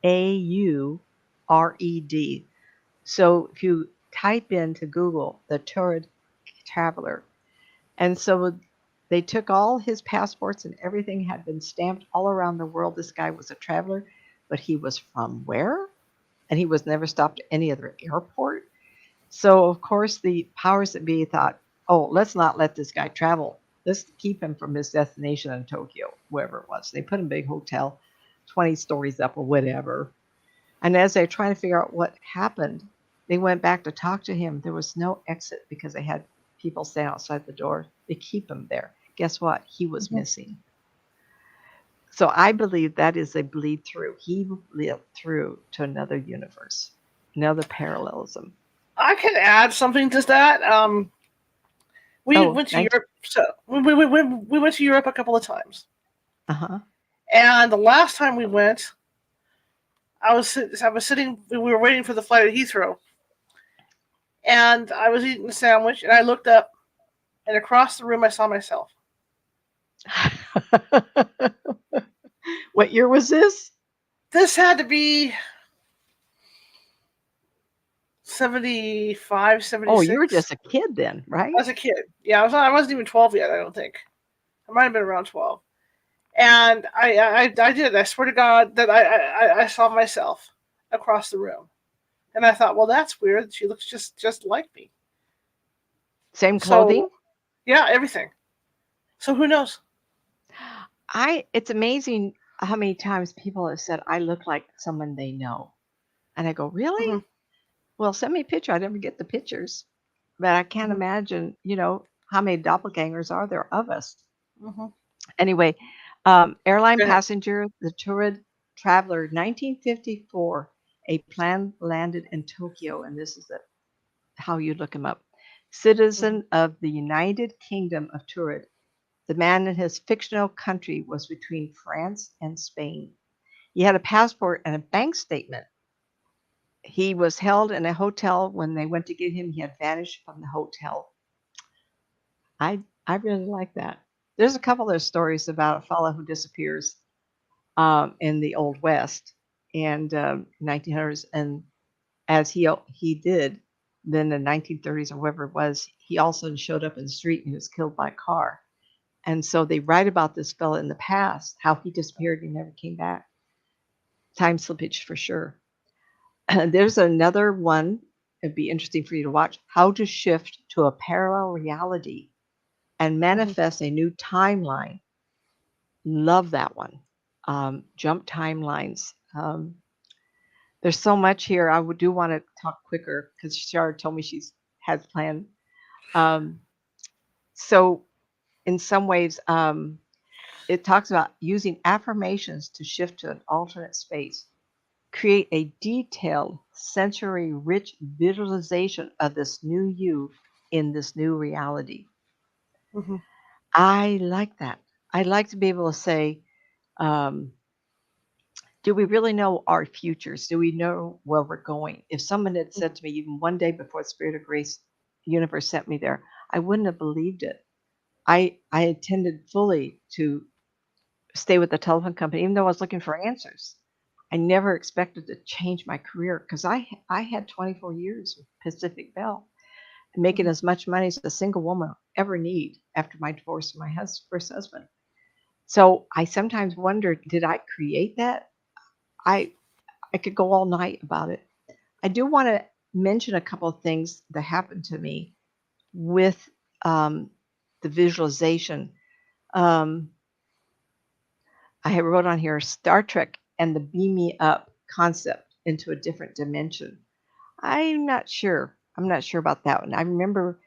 So if you type into Google the Turid traveler, and so they took all his passports and everything had been stamped all around the world. This guy was a traveler, but he was from where? And he was never stopped at any other airport. So of course the powers that be thought, oh, let's not let this guy travel. Let's keep him from his destination in Tokyo, wherever it was. They put him in a big hotel, 20 stories up or whatever. And as they're trying to figure out what happened, they went back to talk to him. There was no exit because they had people staying outside the door. They keep him there. Guess what? He was Mhm. missing. So I believe that is a bleed through. He lived through to another universe, another parallelism. I can add something to that. We Oh, went to 19. Europe, so we went to Europe a couple of times. Uh-huh. And the last time we went, I was sitting. We were waiting for the flight at Heathrow, and I was eating a sandwich, and I looked up, and across the room I saw myself. What year was this? This had to be 75, Oh, you were 76. just a kid then, right? As a kid. Yeah, I wasn't even 12 yet, I don't think. I might have been around 12. And I did. I swear to God that I saw myself across the room. And I thought, well, that's weird. She looks just like me. Same clothing? So, yeah, everything. So who knows? It's amazing how many times people have said, I look like someone they know. And I go, really? Mm-hmm. Well, send me a picture. I never get the pictures. But I can't Mm-hmm. imagine, how many doppelgangers are there of us? Mm-hmm. Anyway, airline Go ahead. passenger, the Turid traveler, 1954, a plane landed in Tokyo, and this is how you look him up. Mm-hmm. Citizen of the United Kingdom of Turid. The man in his fictional country was between France and Spain. He had a passport and a bank statement. He was held in a hotel. When they went to get him, he had vanished from the hotel. I really like that. There's a couple of stories about a fellow who disappears in the Old West and 1900s, and as he did, then in the 1930s or whatever it was, he also showed up in the street and he was killed by a car. And so they write about this fellow in the past, how he disappeared and never came back. Time slippage for sure. There's another one. It'd be interesting for you to watch. How to shift to a parallel reality and Mm-hmm. manifest a new timeline. Love that one. Jump timelines. There's so much here. Do want to talk quicker because Shar told me she's has planned. Um, so in some ways, it talks about using affirmations to shift to an alternate space. Create a detailed, sensory rich visualization of this new you in this new reality. Mm-hmm. I like that. I like to be able to say, um, do we really know our futures? Do we know where we're going? If someone had said to me even one day before the Spirit of Grace universe sent me there, I wouldn't have believed it. I intended fully to stay with the telephone company, even though I was looking for answers. I never expected to change my career because I had 24 years with Pacific Bell, making Mm-hmm. as much money as a single woman ever need after my divorce from my first husband. So I sometimes wonder, did I create that? I I could go all night about it. I do want to mention a couple of things that happened to me with um, the visualization. Um, I wrote on here Star Trek and the beam me up concept into a different dimension. I'm not sure. I'm not sure about that one. I remember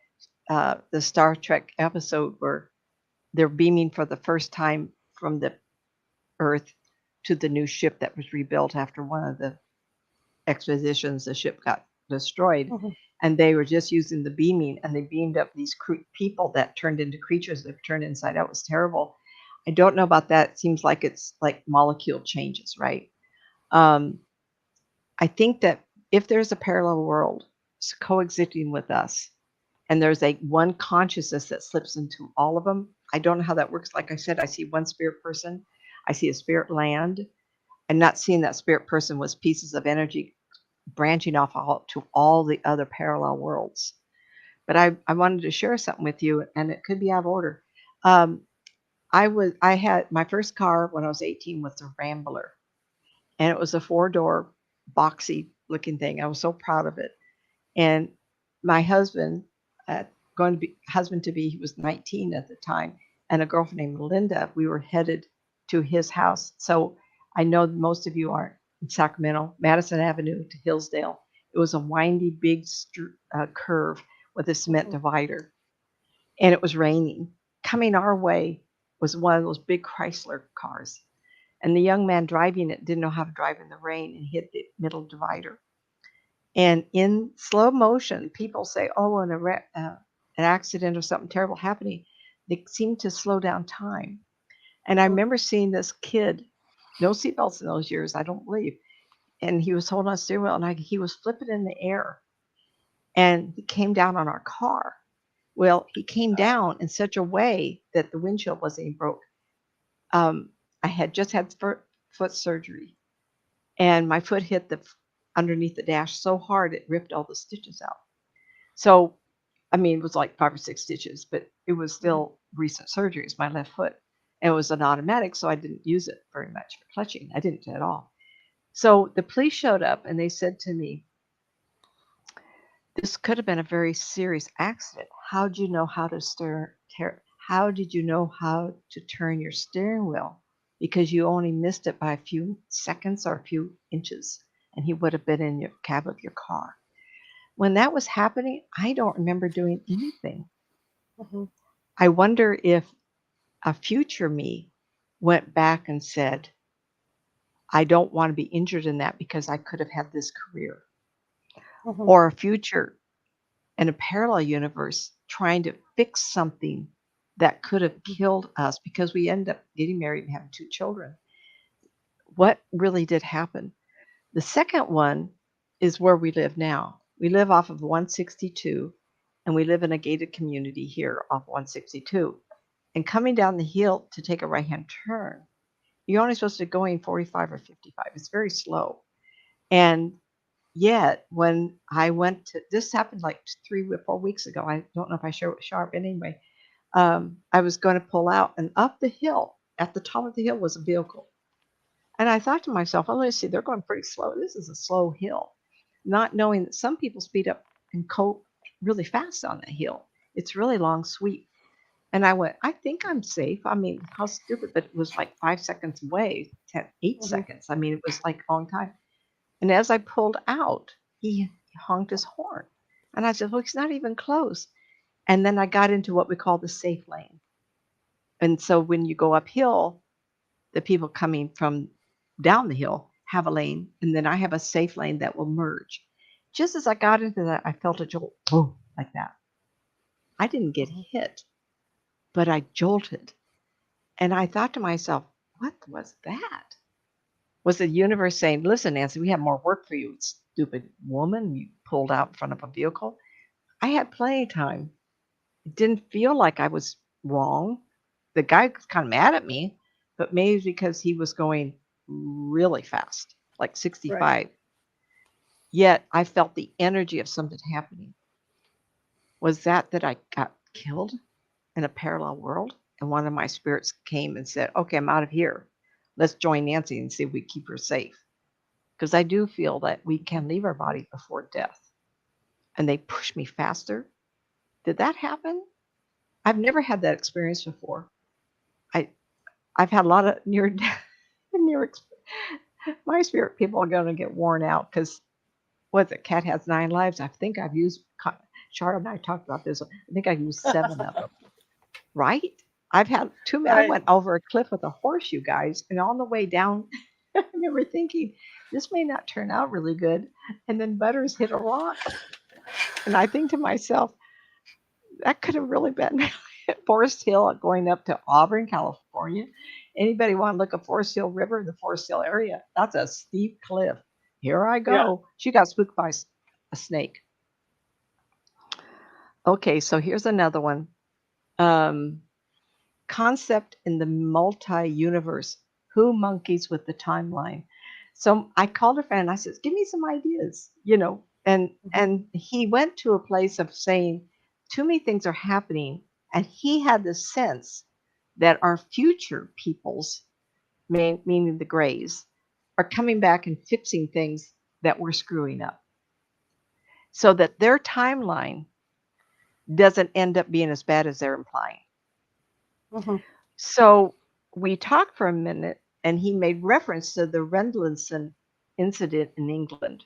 the Star Trek episode where they're beaming for the first time from the Earth to the new ship that was rebuilt after one of the expeditions. The ship got destroyed, Mm-hmm. and they were just using the beaming, and they beamed up these people that turned into creatures that turned inside out. It was terrible. I don't know about that. It seems like it's like molecule changes, right? Um, I think that if there's a parallel world coexisting with us, and there's a one consciousness that slips into all of them, I don't know how that works. Like I said, I see one spirit person, I see a spirit land, and not seeing that spirit person was pieces of energy branching off to all the other parallel worlds. But I wanted to share something with you, and it could be out of order. Um, I had my first car when I was 18 was a Rambler, and it was a four-door boxy looking thing. I was so proud of it. And my husband, going to be husband to be, he was 19 at the time, and a girlfriend named Linda. We were headed to his house. So I know most of you are in Sacramento, Madison Avenue to Hillsdale. It was a windy, big curve with a cement Mm-hmm. divider, and it was raining. Coming our way was one of those big Chrysler cars, and the young man driving it didn't know how to drive in the rain and hit the middle divider. And in slow motion, people say, "Oh, an accident or something terrible happening." They seem to slow down time. And I remember seeing this kid, no seatbelts in those years, I don't believe, and he was holding on to the steering wheel, and he was flipping in the air, and he came down on our car. Well, he came down in such a way that the windshield wasn't even broke. I had just had foot surgery, and my foot hit the underneath the dash so hard it ripped all the stitches out. So, I mean, it was like 5 or 6 stitches, but it was still recent surgeries, my left foot. And it was an automatic, so I didn't use it very much for clutching. I didn't at all. So the police showed up and they said to me, this could have been a very serious accident. How did you know how to how did you know how to turn your steering wheel? Because you only missed it by a few seconds or a few inches, and he would have been in your cab of your car. When that was happening, I don't remember doing anything. Mhm. I wonder if a future me went back and said, I don't want to be injured in that because I could have had this career. Mhm. Or a future in a parallel universe trying to fix something that could have killed us because we end up getting married and having 2 children. What really did happen? The second one is where we live now. We live off of 162, and we live in a gated community here off 162. And coming down the hill to take a right-hand turn, you're only supposed to be going 45 or 55. It's very slow. And yet, when I went to this happened like 3 or 4 weeks ago. I don't know if I showed it sharp anyway. I was going to pull out, and up the hill, at the top of the hill, was a vehicle. And I thought to myself, oh, let's see, they're going pretty slow. This is a slow hill, not knowing that some people speed up and cope really fast on that hill. It's really long sweep. And I went, I think I'm safe. I mean, how stupid, but it was like 5 seconds away, 8 Mhm. seconds. I mean, it was like a long time. And as I pulled out, he honked his horn. And I said, well, he's not even close. And then I got into what we call the safe lane. And so when you go uphill, the people coming from down the hill have a lane, and then I have a safe lane that will merge. Just as I got into that, I felt a jolt, boom, like that. I didn't get Mhm. hit, but I jolted. And I thought to myself, what was that? Was the universe saying, listen, Nancy, we have more work for you, stupid woman? You pulled out in front of a vehicle. I had plenty of time. It didn't feel like I was wrong. The guy was kind of mad at me, but maybe because he was going really fast, like Right. 65. Yet I felt the energy of something happening. Was that I got killed in a parallel world? And one of my spirits came and said, okay, I'm out of here. Let's join Nancy and see if we keep her safe. Because I do feel that we can leave our body before death. And they pushed me faster. Did that happen? I've never had that experience before. I I've had a lot of near my spirit people are going to get worn out because what the cat has 9 lives. I think I've used. Charlotte and I talked about this. I think I've used 7 of them. Right? I've had too many. I Right. went over a cliff with a horse, you guys, and on the way down, I remember thinking this may not turn out really good. And then Butters hit a rock, and I think to myself, that could have really been Forest Hill going up to Auburn, California. Anybody want to look at Forest Hill River, the Forest Hill area? That's a steep cliff. Here I Yeah. go. She got spooked by a snake. Okay, so here's another one. Um, Concept in the multi-universe. Who monkeys with the timeline? So I called a friend. I said, "Give me some ideas," Mhm. and he went to a place of saying, "Too many things are happening," and he had the sense that our future peoples, meaning the Greys, are coming back and fixing things that we're screwing up, so that their timeline doesn't end up being as bad as they're implying. Mhm. So we talked for a minute, and he made reference to the Rendlesham incident in England.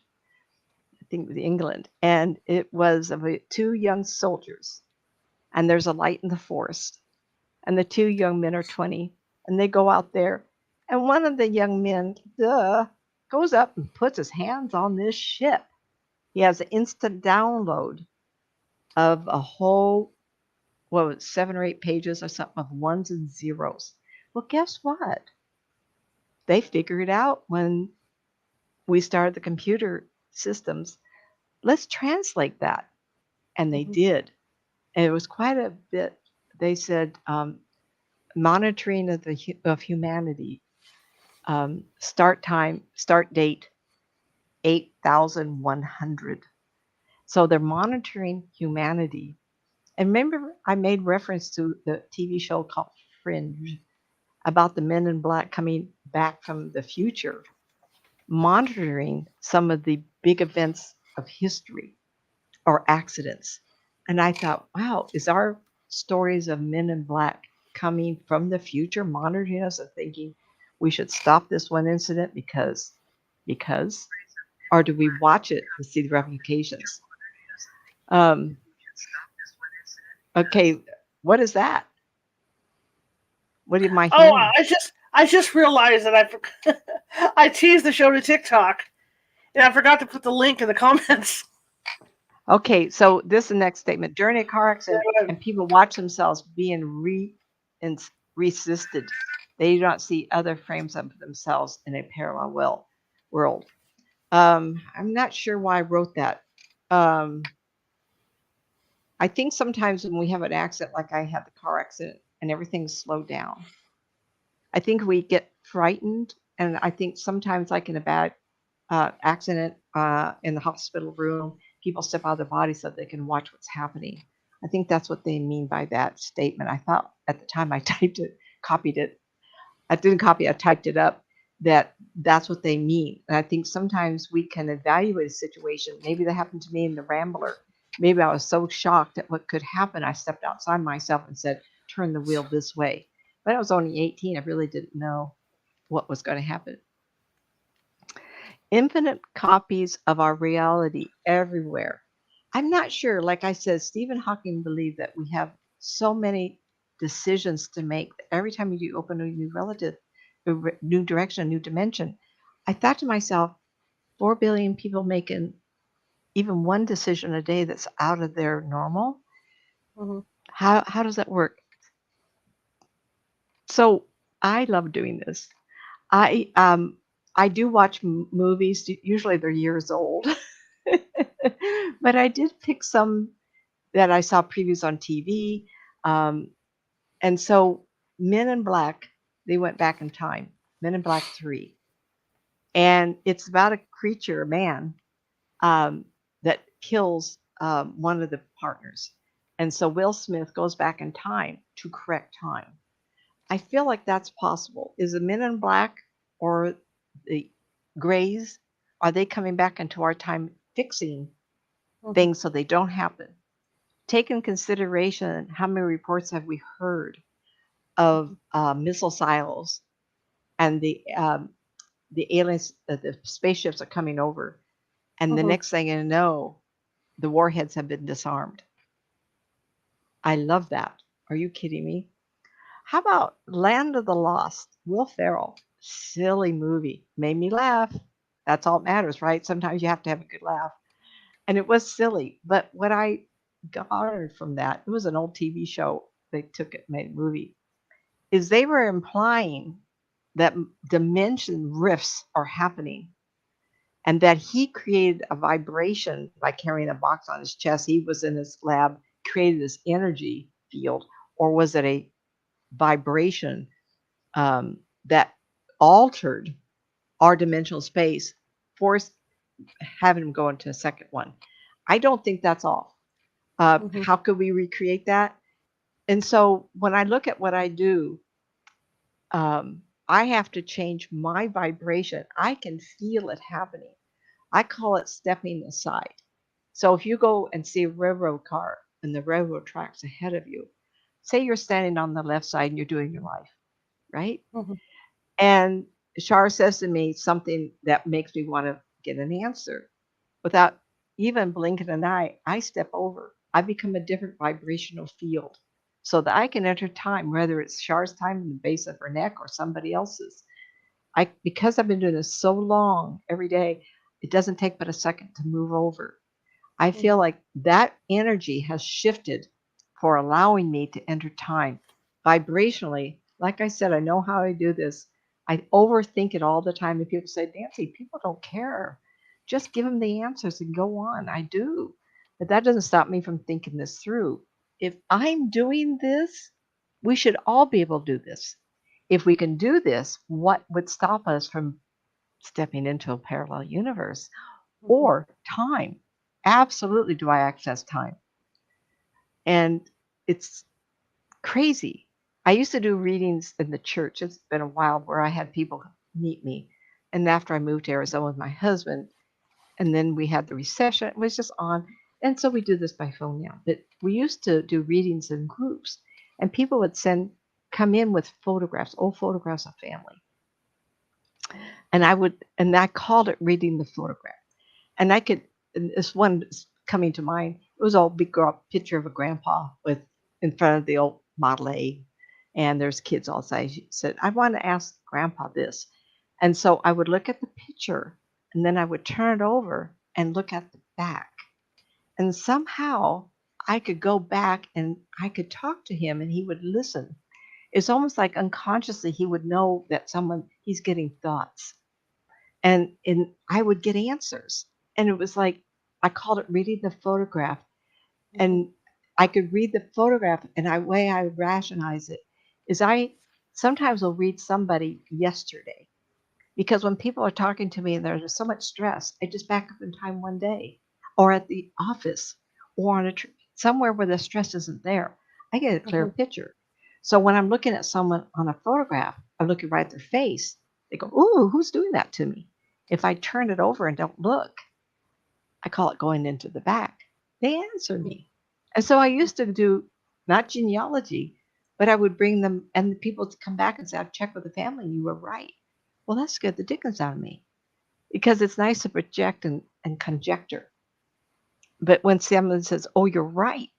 I think it was England, and it was of 2 young soldiers, and there's a light in the forest, and the 2 young men are 20, and they go out there, and one of the young men, goes up and puts his hands on this ship. He has an instant download of a whole, what was it, 7 or 8 pages or something of ones and zeros. Well, guess what? They figured it out when we started the computer systems. Let's translate that. And they Mhm. did. And it was quite a bit. They said monitoring of humanity. Start date 8,100. So they're monitoring humanity. And remember, I made reference to the TV show called Fringe about the men in black coming back from the future, monitoring some of the big events of history or accidents. And I thought, wow, is our stories of men in black coming from the future, monitoring us and thinking we should stop this one incident because, or do we watch it to see the ramifications? Um, okay, what is that? What am I Oh, hearing? I just realized that I teased the show to TikTok, and I forgot to put the link in the comments. Okay, so this is the next statement. During a car accident, and people watch themselves being resisted, they do not see other frames of themselves in a parallel world. I'm not sure why I wrote that. I think sometimes when we have an accident, like I had the car accident, and everything's slowed down, I think we get frightened. And I think sometimes, like in a bad accident in the hospital room, people step out of their body so they can watch what's happening. I think that's what they mean by that statement. I thought at the time I copied it. I didn't copy it, I typed it up, that's what they mean. And I think sometimes we can evaluate a situation. Maybe that happened to me in the Rambler. Maybe I was so shocked at what could happen, I stepped outside myself and said, turn the wheel this way. But I was only 18. I really didn't know what was going to happen. Infinite copies of our reality everywhere. I'm not sure. Like I said, Stephen Hawking believed that we have so many decisions to make. Every time you open a new direction, a new dimension. I thought to myself, 4 billion people making even one decision a day that's out of their normal. Mm-hmm. How does that work? So I love doing this. I do watch movies. Usually they're years old, but I did pick some that I saw previews on TV. Um, and so Men in Black, they went back in time. Men in Black 3. And it's about a creature, a man, that kills one of the partners. And so Will Smith goes back in time to correct time. I feel like that's possible. Is the Men in Black or the Greys, are they coming back into our time fixing things so they don't happen? Take in consideration how many reports have we heard of missile silos and the aliens, the spaceships are coming over, and the next thing you know, the warheads have been disarmed. I love that. Are you kidding me? How about Land of the Lost? Will Ferrell. Silly movie. Made me laugh. That's all that matters, right? Sometimes you have to have a good laugh. And it was silly. But what I garnered from that, it was an old TV show. They took it, made a movie, is they were implying that dimension rifts are happening and that he created a vibration by carrying a box on his chest. He was in his lab, created this energy field, or was it a vibration that altered our dimensional space, forced having him go into a second one? I don't think that's all. How could we recreate that? And so when I look at what I do, I have to change my vibration. I can feel it happening. I call it stepping aside. So if you go and see a railroad car and the railroad tracks ahead of you, say you're standing on the left side and you're doing your life, right? Mm-hmm. And Shar says to me something that makes me want to get an answer. Without even blinking an eye, I step over. I become a different vibrational field so that I can enter time, whether it's Shar's time in the base of her neck or somebody else's. Because I've been doing this so long every day, it doesn't take but a second to move over. I feel like that energy has shifted for allowing me to enter time vibrationally. Like I said, I know how I do this. I overthink it all the time. And people say, Nancy, people don't care. Just give them the answers and go on. I do. But that doesn't stop me from thinking this through. If I'm doing this, we should all be able to do this. if we can do this, what would stop us from stepping into a parallel universe? Mhm. Or time. Absolutely, do I access time? And it's crazy. I used to do readings in the church. It's been a while where I had people meet me. And after I moved to Arizona with my husband, and then we had the recession, it was just on. And so we do this by phone now. But we used to do readings in groups, and people would come in with photographs, old photographs of family. And I called it reading the photograph. And I could, and this one is coming to mind. It was all big picture of a grandpa with in front of the old Model A, and there's kids all sides. She said, "I want to ask Grandpa this," and so I would look at the picture, and then I would turn it over and look at the back, and somehow I could go back and I could talk to him, and he would listen. It's almost like unconsciously he would know that he's getting thoughts, and I would get answers. And it was like I called it reading the photograph, Mhm. and I could read the photograph, and I way I rationalize it is I sometimes will read somebody yesterday because when people are talking to me and there's so much stress, I just back up in time one day, or at the office, or on somewhere where the stress isn't there. I get a clear Mhm. picture. So when I'm looking at someone on a photograph, I'm looking right at their face. They go, "Ooh, who's doing that to me?" If I turn it over and don't look, I call it going into the back. They answer me. And so I used to do not genealogy, but I would bring them and the people to come back and say, "I've checked with the family and you were right." Well, that scared the dickens out of me because it's nice to project and conjecture. But when someone says, "Oh, you're right,"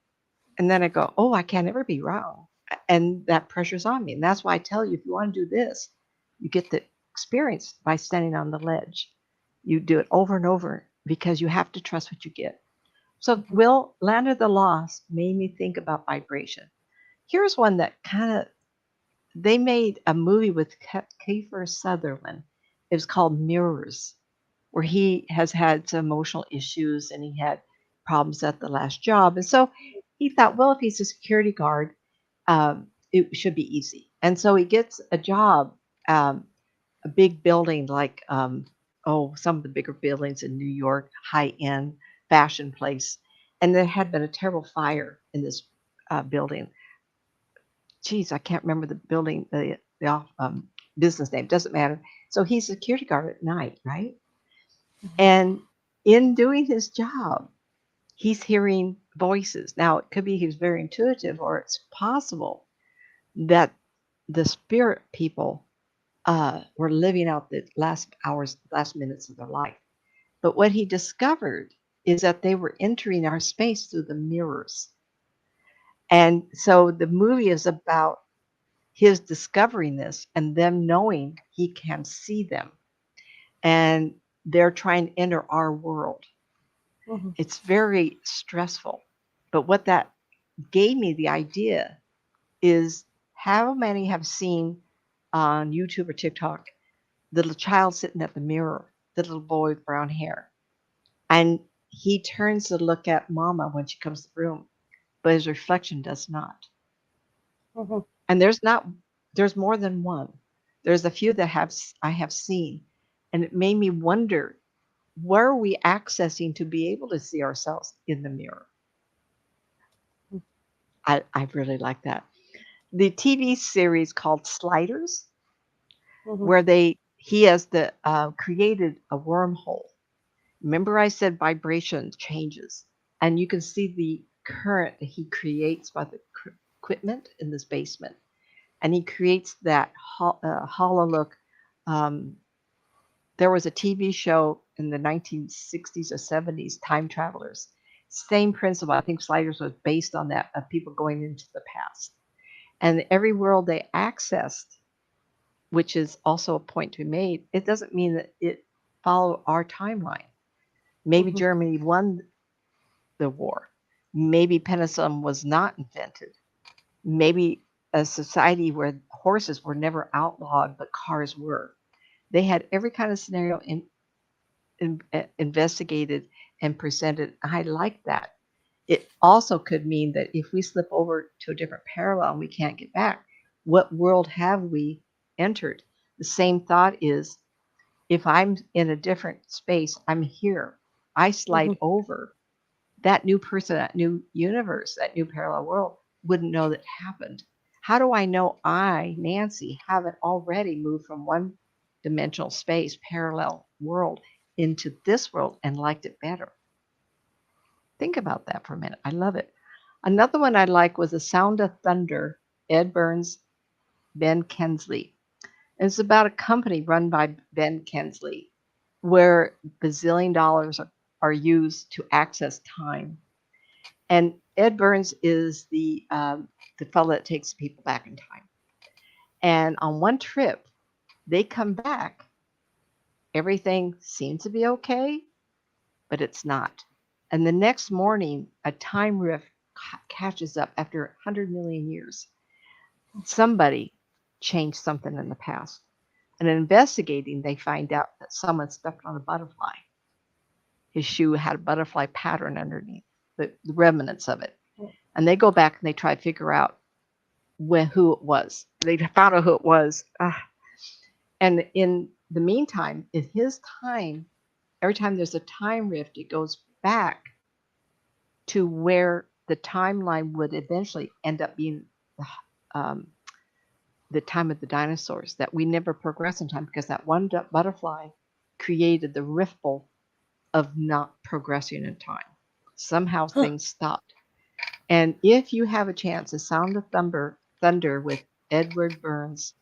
and then I go, "Oh, I can't ever be wrong." And that pressure's on me. And that's why I tell you, if you want to do this, you get the experience by standing on the ledge. You do it over and over because you have to trust what you get. So, Mhm. Will, Land of the Lost made me think about vibration. Here's one that they made a movie with Kiefer Sutherland. It was called Mirrors, where he has had some emotional issues and he had problems at the last job. And so he thought, well, if he's a security guard, it should be easy. And so he gets a job, a big building like, some of the bigger buildings in New York, high end fashion place. And there had been a terrible fire in this building. Geez, I can't remember the building, business name. Doesn't matter. So he's a security guard at night, right? Mhm. And in doing his job, he's hearing voices. Now, it could be he's very intuitive, or it's possible that the spirit people were living out the last hours, last minutes of their life. But what he discovered is that they were entering our space through the mirrors. And so the movie is about his discovering this and them knowing he can see them. And they're trying to enter our world. Mhm. It's very stressful. But what that gave me the idea is how many have seen on YouTube or TikTok the little child sitting at the mirror, the little boy with brown hair, and he turns to look at mama when she comes to the room, but his reflection does not. Mhm. And there's more than one. There's a few that I have seen, and it made me wonder, where are we accessing to be able to see ourselves in the mirror? I really like that. The TV series called Sliders, Mhm. where he has created a wormhole. Remember, I said vibration changes, and you can see the current that he creates by the equipment in this basement, and he creates that hollow look. Um, there was a TV show in the 1960s or 70s, Time Travelers. Same principle. I think Sliders was based on that, of people going into the past. And every world they accessed, which is also a point to be made, it doesn't mean that it followed our timeline. Maybe Mhm. Germany won the war. Maybe penicillin was not invented. Maybe a society where horses were never outlawed, but cars were. They had every kind of scenario investigated and presented. I like that. It also could mean that if we slip over to a different parallel and we can't get back, what world have we entered. The same thought is, if I'm in a different space, I'm here. I slide over. That new person, that new universe, that new parallel world wouldn't know that happened. How do I know I, Nancy, haven't already moved from one dimensional space, parallel world, into this world and liked it better? Think about that for a minute. I love it. Another one I like was The Sound of Thunder, Ed Burns, Ben Kingsley. And it's about a company run by Ben Kingsley where bazillion dollars are used to access time. And Ed Burns is the fellow that takes people back in time. And on one trip, they come back. Everything seems to be okay, but it's not. And the next morning, a time rift catches up after 100 million years. Somebody changed something in the past. And in investigating, they find out that someone stepped on a butterfly. His shoe had a butterfly pattern underneath, the remnants of it. And they go back and they try to figure out who it was. They found out who it was. And in the meantime, in his time, every time there's a time rift, it goes back to where the timeline would eventually end up being the time of the dinosaurs, that we never progress in time because that one butterfly created the ripple of not progressing in time. Somehow things stopped. And if you have a chance, The Sound of Thunder with Edward Burns,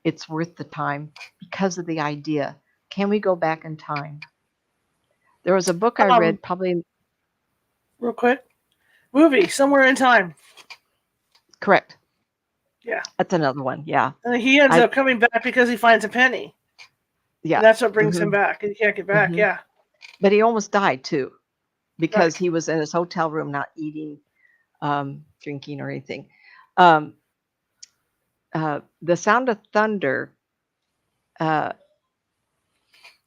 it's worth the time because of the idea. Can we go back in time? There was a book I read probably... Real quick. Movie, Somewhere in Time. Correct. Yeah. That's another one, yeah. And he ends up coming back because he finds a penny. Yeah. And that's what brings him back. And he can't get back, yeah. But he almost died, too, because he was in his hotel room not eating, drinking or anything. The Sound of Thunder...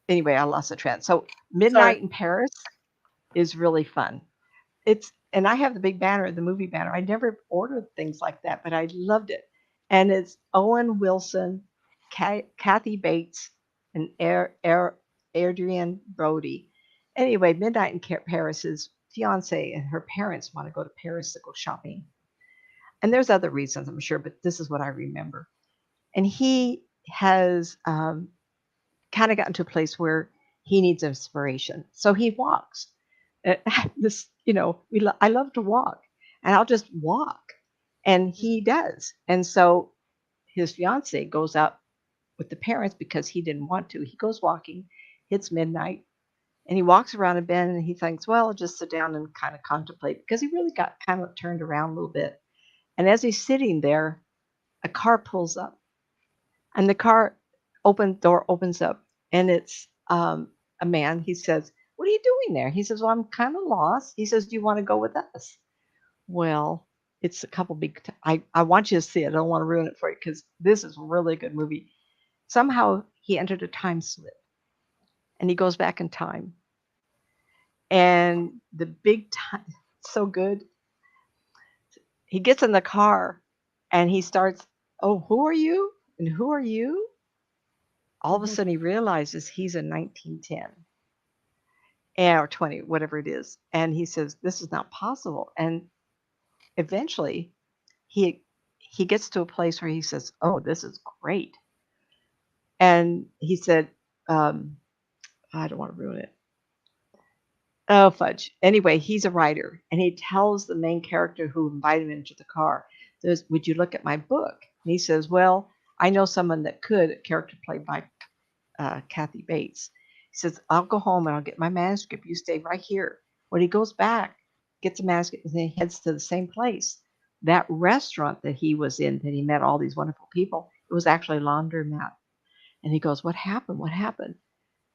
anyway, I lost the trend. So Midnight in Paris is really fun. And I have the big banner, the movie banner. I never ordered things like that, but I loved it. And it's Owen Wilson, Kathy Bates, and Adrian Brody. Anyway, Midnight in Paris, his fiance and her parents want to go to Paris to go shopping. And there's other reasons, I'm sure, but this is what I remember. And he has kind of gotten to a place where he needs inspiration. So he walks. I love to walk, and I'll just walk. And he does. And so his fiance goes out with the parents because he didn't want to. He goes walking, hits midnight, and he walks around a bend and he thinks, well, I'll just sit down and kind of contemplate, because he really got kind of turned around a little bit. And as he's sitting there, a car pulls up, and the car door opens up, and it's a man. He says, what are you doing there? He says, well, I'm kind of lost. He says, do you want to go with us? Well, it's a couple big... I want you to see it. I don't want to ruin it for you because this is a really good movie. Somehow he entered a time slip and he goes back in time. And the big time... so good. He gets in the car and he starts, oh, who are you? And who are you? All of a sudden he realizes he's in 1910. Or 20, whatever it is. And he says, this is not possible. And eventually he gets to a place where he says, oh, this is great. And he said, I don't want to ruin it. Oh, fudge. Anyway, he's a writer, and he tells the main character who invited him into the car, says, would you look at my book? And he says, well, I know someone that could, a character played by Kathy Bates. He says, I'll go home and I'll get my manuscript. You stay right here. When he goes back, gets a manuscript, and then he heads to the same place. That restaurant that he was in, that he met all these wonderful people, it was actually a laundromat. And he goes, what happened? What happened?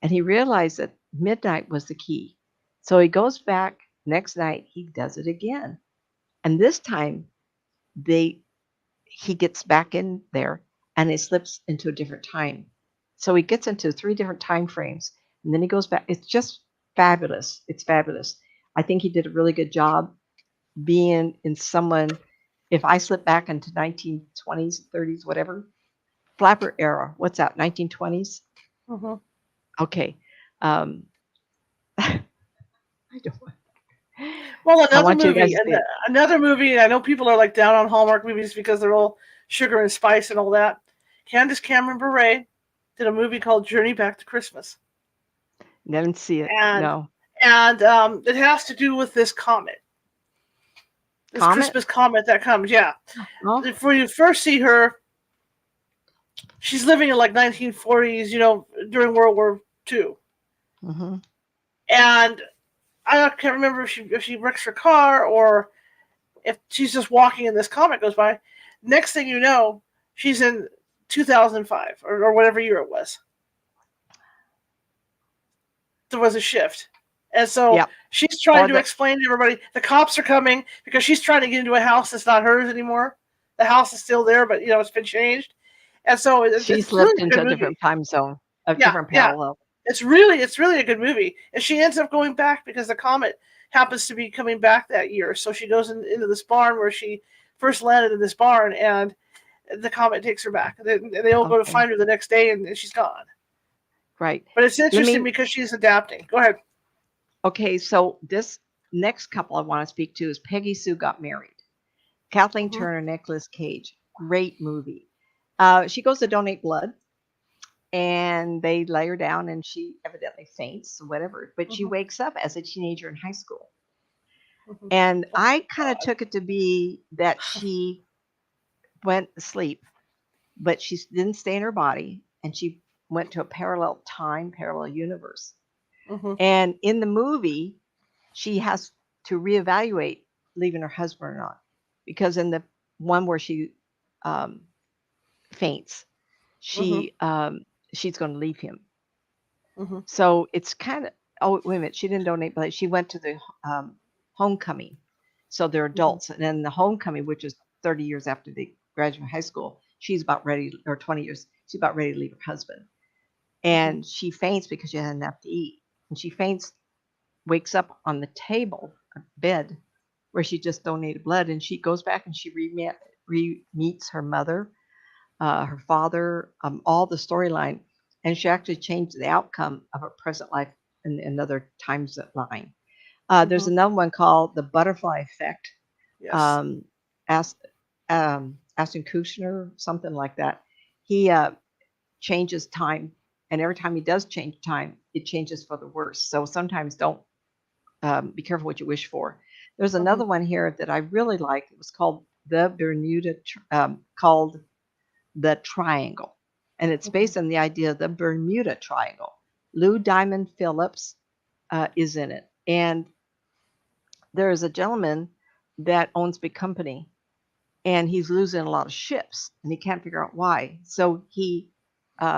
And he realized that midnight was the key. So he goes back next night. He does it again. And this time, he gets back in there, and he slips into a different time. So he gets into 3 different time frames. And then he goes back. It's just fabulous. It's fabulous. I think he did a really good job being in someone. If I slip back into 1920s, 30s, whatever, Flapper era. What's that? 1920s? Mhm. Okay. Um, I don't. Well, I another want you guys movie, to see it. another movie. I know people are like down on Hallmark movies because they're all sugar and spice and all that. Candace Cameron Bure did a movie called Journey Back to Christmas, Didn't see it. and No. it has to do with this comet, this Comment? Christmas comet that comes. Yeah, Oh. before you first see her, she's living in like 1940s, during World War II, Mm-hmm. and I can't remember if she wrecks her car or if she's just walking and this comet goes by. Next thing you know, she's in 2005 or whatever year it was. There was a shift. And so Yep. she's trying Oh, to explain to everybody the cops are coming because she's trying to get into a house that's not hers anymore. The house is still there, but it's been changed. And so she it's really slipped a into good a movie. different time zone, a Yeah, different yeah. parallel. It's really a good movie. And she ends up going back because the comet happens to be coming back that year. So she goes into this barn where she first landed in this barn, and the comet takes her back. They all go to Okay. find her the next day, and she's gone. Right. But it's Let interesting me. because she's adapting. Go ahead. Okay. So this next couple I want to speak to is Peggy Sue Got Married. Kathleen Mm-hmm. Turner, Nicolas Cage. Great movie. She goes to donate blood, and they lay her down, and she evidently faints, whatever. But she Mm-hmm. wakes up as a teenager in high school. Mm-hmm. And Oh I kind of God. took it to be that she went to sleep, but she didn't stay in her body, and she went to a parallel time, parallel universe. Mm-hmm. And in the movie, she has to reevaluate leaving her husband or not, because in the one where she um, faints, Mm-hmm. she's going to leave him. Mm-hmm. So it's kind of, oh, wait a minute, she didn't donate, but she went to the homecoming. So they're Mm-hmm. adults. And then the homecoming, which is 30 years after they graduate high school, she's about ready, or 20 years, she's about ready to leave her husband. Mm-hmm. And she faints because she had enough to eat. And she faints, wakes up on the table, a bed, where she just donated blood. And she goes back and she re-meets her mother, her father, all the storyline. And she actually changed the outcome of her present life in another times line. There's Mm-hmm. another one called The Butterfly Effect. Yes. Um, Ashton Kutcher, something like that. He changes time, and every time he does change time, it changes for the worse. So sometimes don't be careful what you wish for. There's Mm-hmm. another one here that I really like. It was called called The Triangle, and it's Mm-hmm. based on the idea of the Bermuda Triangle. Lou Diamond Phillips is in it, and there is a gentleman that owns a big company, and he's losing a lot of ships, and he can't figure out why. So he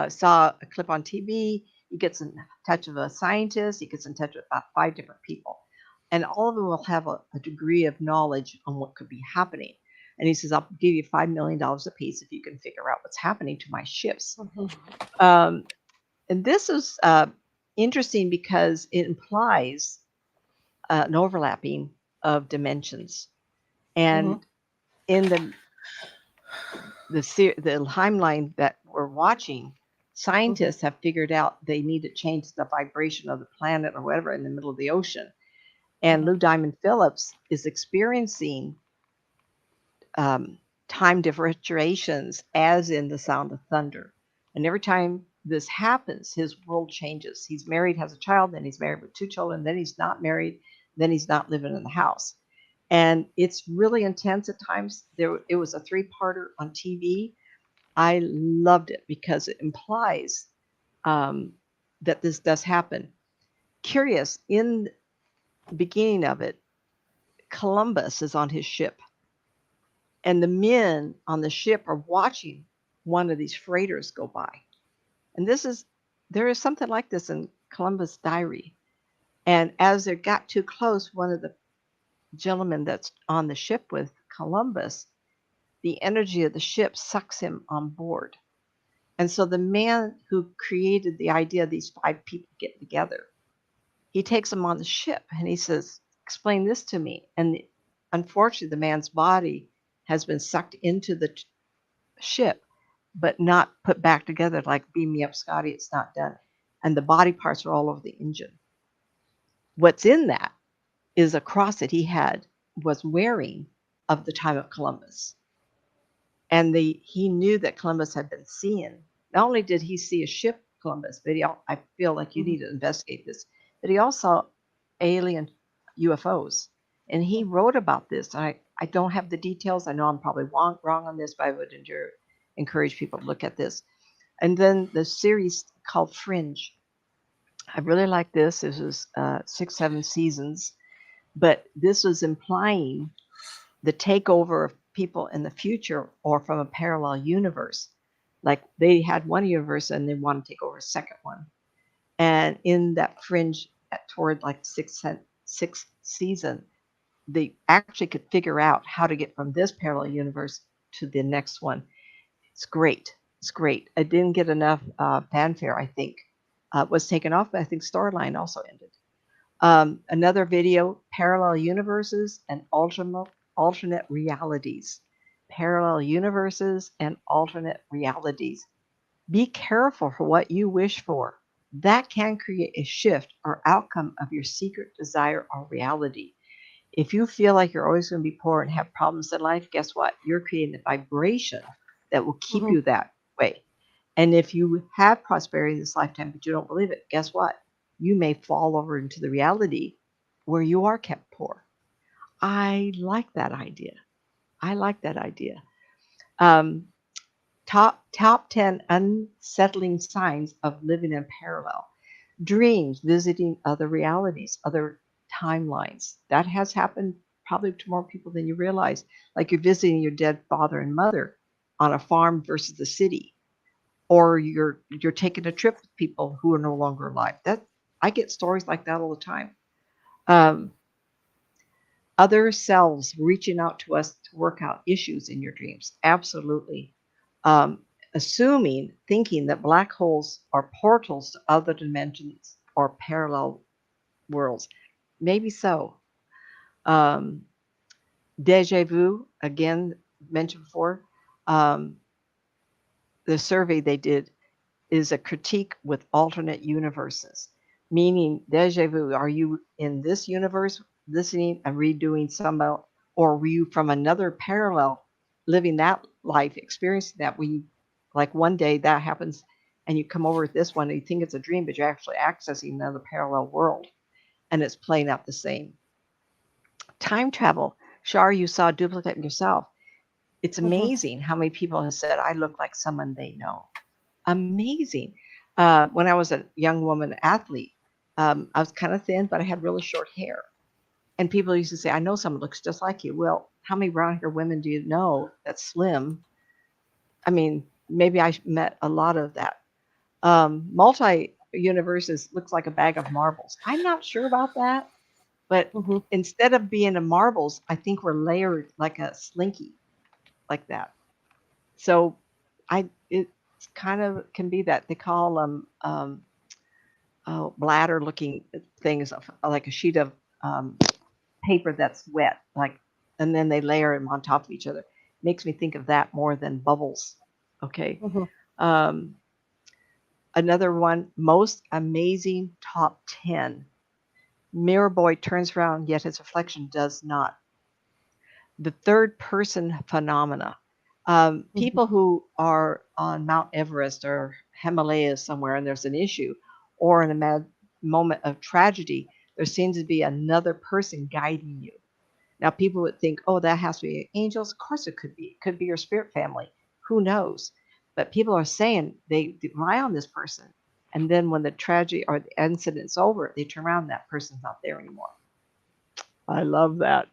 saw a clip on TV. He gets in touch with a scientist. He gets in touch with about 5 different people, and all of them will have a degree of knowledge on what could be happening. And he says, "I'll give you $5 million a piece if you can figure out what's happening to my ships." Mm-hmm. Um, and this is interesting because it implies an overlapping of dimensions. Mm-hmm. And in the timeline that we're watching, Mm-hmm. scientists have figured out they need to change the vibration of the planet or whatever in the middle of the ocean. And Mm-hmm. Lou Diamond Phillips is experiencing um, time differentiations as in the sound of thunder. And every time this happens, his world changes. He's married, has a child, then he's married with 2 children, then he's not married, then he's not living in the house. And it's really intense at times. It was a 3-parter on TV. I loved it because it implies um, that this does happen. Curious, in the beginning of it, Columbus is on his ship, and the men on the ship are watching one of these freighters go by. And there is something like this in Columbus' diary. And as they got too close, one of the gentlemen that's on the ship with Columbus, the energy of the ship sucks him on board. And so the man who created the idea of these 5 people getting together, he takes them on the ship and he says, "Explain this to me." And unfortunately, the man's body has been sucked into the ship, but not put back together like beam me up, Scotty, it's not done. And the body parts are all over the engine. What's in that is a cross that he was wearing of the time of Columbus. And he knew that Columbus had been seeing. Not only did he see a ship, Columbus, but I feel like you need to investigate this, but he also saw alien UFOs. And he wrote about this. I don't have the details. I know I'm probably wrong on this, but I would encourage people to look at this. And then the series called Fringe. I really like this. This was 6-7 seasons, but this was implying the takeover of people in the future or from a parallel universe. Like they had one universe and they want to take over a second one. And in that Fringe, toward like sixth season, they actually could figure out how to get from this parallel universe to the next one. It's great. It's great. It didn't get enough fanfare, I think. Was taken off, but I think Storyline also ended. Another video, Parallel Universes and Alternate Realities. Parallel Universes and Alternate Realities. Be careful for what you wish for. That can create a shift or outcome of your secret desire or reality. If you feel like you're always going to be poor and have problems in life, guess what? You're creating a vibration that will keep you that way. And if you have prosperity in this lifetime, but you don't believe it, guess what? You may fall over into the reality where you are kept poor. I like that idea. Top 10 unsettling signs of living in parallel. Dreams, visiting other realities, other timelines. That has happened probably to more people than you realize. Like you're visiting your dead father and mother on a farm versus the city. Or you're taking a trip with people who are no longer alive. I get stories like that all the time. Other selves reaching out to us to work out issues in your dreams. Absolutely. Thinking that black holes are portals to other dimensions or parallel worlds. Maybe so. Deja vu, again, mentioned before. The survey they did is a critique with alternate universes, meaning deja vu. Are you in this universe listening and redoing some, or were you from another parallel living that life, experiencing that? Like one day that happens and you come over at this one and you think it's a dream, but you're actually accessing another parallel world and it's playing out the same. Time travel. Shar, you saw a duplicate in yourself. It's amazing how many people have said, I look like someone they know. Amazing. When I was a young woman athlete, I was kind of thin, but I had really short hair. And people used to say, I know someone looks just like you. Well, how many brown hair women do you know that's slim? I mean, maybe I met a lot of that. Multi-universes looks like a bag of marbles. I'm not sure about that, but instead of being a marbles, I think we're layered like a slinky, like that. So it kind of can be that. They call them bladder-looking things, like a sheet of paper that's wet, and then they layer them on top of each other. Makes me think of that more than bubbles. Okay. Another one, most amazing top 10. Mirror boy turns around, yet his reflection does not. The third person phenomena. People who are on Mount Everest or Himalayas somewhere and there's an issue, or in a moment of tragedy, there seems to be another person guiding you. Now, people would think, oh, that has to be angels. Of course it could be. It could be your spirit family. Who knows? But people are saying they rely on this person. And then when the tragedy or the incident's over, they turn around and that person's not there anymore. I love that.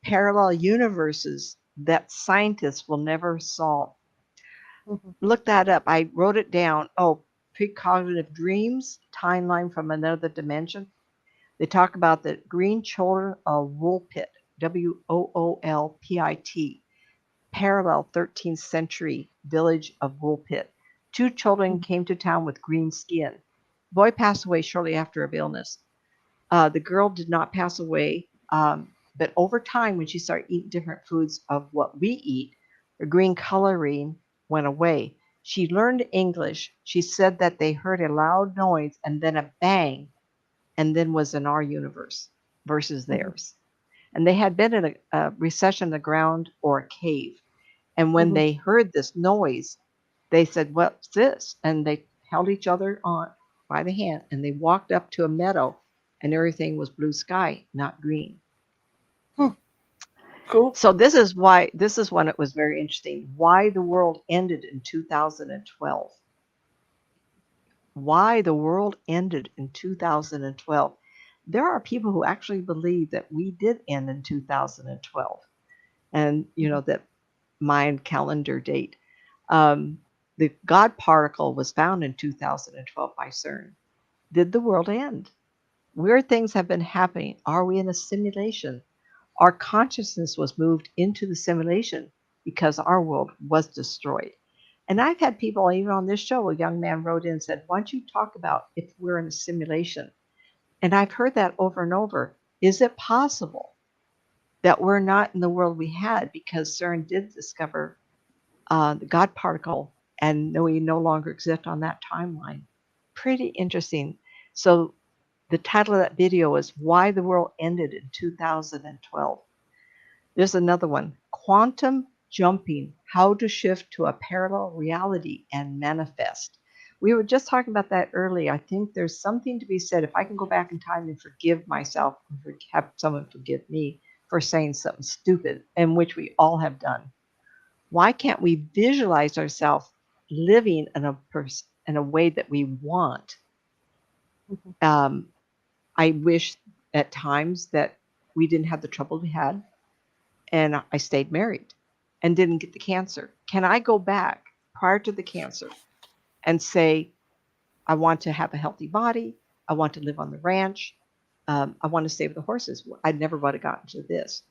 Parallel universes that scientists will never solve. Look that up. I wrote it down. Oh, precognitive dreams, timeline from another dimension. They talk about the Green Children of Woolpit, Woolpit, parallel 13th century village of Woolpit. 2 children came to town with green skin. The boy passed away shortly after of illness. The girl did not pass away, but over time, when she started eating different foods of what we eat, Her green coloring went away. She learned English. She said that they heard a loud noise and then a bang, and then was in our universe versus Mhm. theirs. And they had been in a recession in the ground or a cave. And when Mhm. they heard this noise, they said, "What's this?" And they held each other on by the hand and they walked up to a meadow and everything was blue sky, not green. Hmm. Cool. So this is when it was very interesting. Why the world ended in 2012. Why the world ended in 2012. There are people who actually believe that we did end in 2012. And you Mhm. know that Mayan calendar date. Um, the God particle was found in 2012 by CERN. Did the world end? Weird things have been happening. Are we in a simulation? Our consciousness was moved into the simulation because our world was destroyed. And I've had people, even on this show, a young man wrote in and said, "Why don't you talk about if we're in a simulation?" And I've heard that over and over. Is it possible that we're not in the world we had because CERN did discover the God particle and we no longer exist on that timeline? Pretty interesting. So the title of that video is Why the World Ended in 2012. There's another one, Quantum Jumping, How to Shift to a Parallel Reality and Manifest. We were just talking about that earlier. I think there's something to be said. If I can go back in time and forgive myself, and have someone forgive me for saying something stupid, and which we all have done, why can't we visualize ourselves living in a way that we want? Mhm. Um, I wish at times that we didn't have the trouble we had and I stayed married and didn't get the cancer. Can I go back prior to the cancer and say, I want to have a healthy body. I want to live on the ranch. I want to stay with the horses. I never would have gotten to this.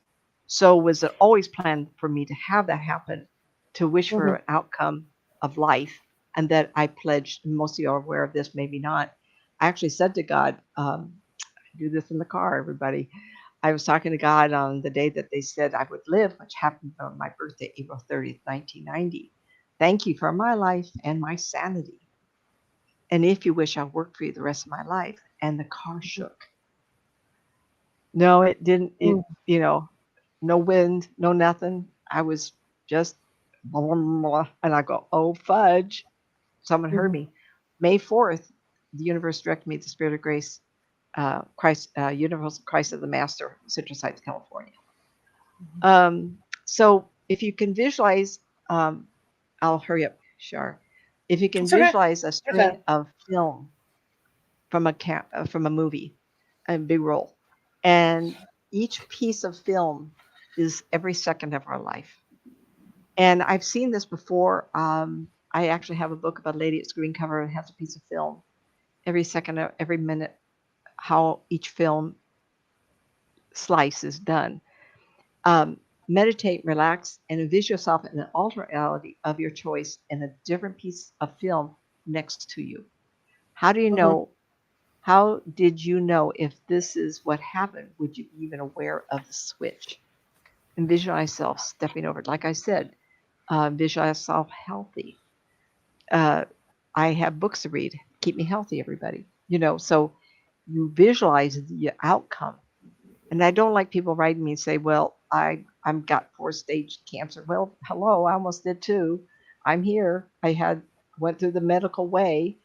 So was it always planned for me to have that happen, to wish for Mhm. an outcome of life, and that I pledged, and most of you are aware of this, maybe not. I actually said to God, I do this in the car, everybody. I was talking to God on the day that they said I would live, which happened on my birthday, April 30th, 1990. Thank you for my life and my sanity. And if you wish, I'll work for you the rest of my life. And the car shook. No, it didn't. Mhm. No wind, no nothing. I was just, blah, blah, blah, and I go, oh, fudge. Someone heard Mhm. me. May 4th, the universe directed me to Spirit of Grace, Christ, Universal Christ of the Master, Citrus Heights, California. So if you can visualize, um, I'll hurry up, Shar. If you can It's okay. visualize a Your time. string of film from a movie, a big roll, and each piece of film is every second of our life. And I've seen this before. I actually have a book about a lady. It's green cover and has a piece of film every second of every minute. How each film slice is done. Um, Meditate, relax, and envision yourself in an alternate reality of your choice in a different piece of film next to you. How do you Mhm. know? How did you know if this is what happened? Would you be even aware of the switch? Envision yourself stepping over it. Like I said, visualize yourself healthy. Uh, I have books to read. Keep me healthy, everybody. So you visualize the outcome. And I don't like people writing me and say, "Well, I'm got 4-stage cancer." Well, hello, I almost did too. I'm here. Went through the medical way,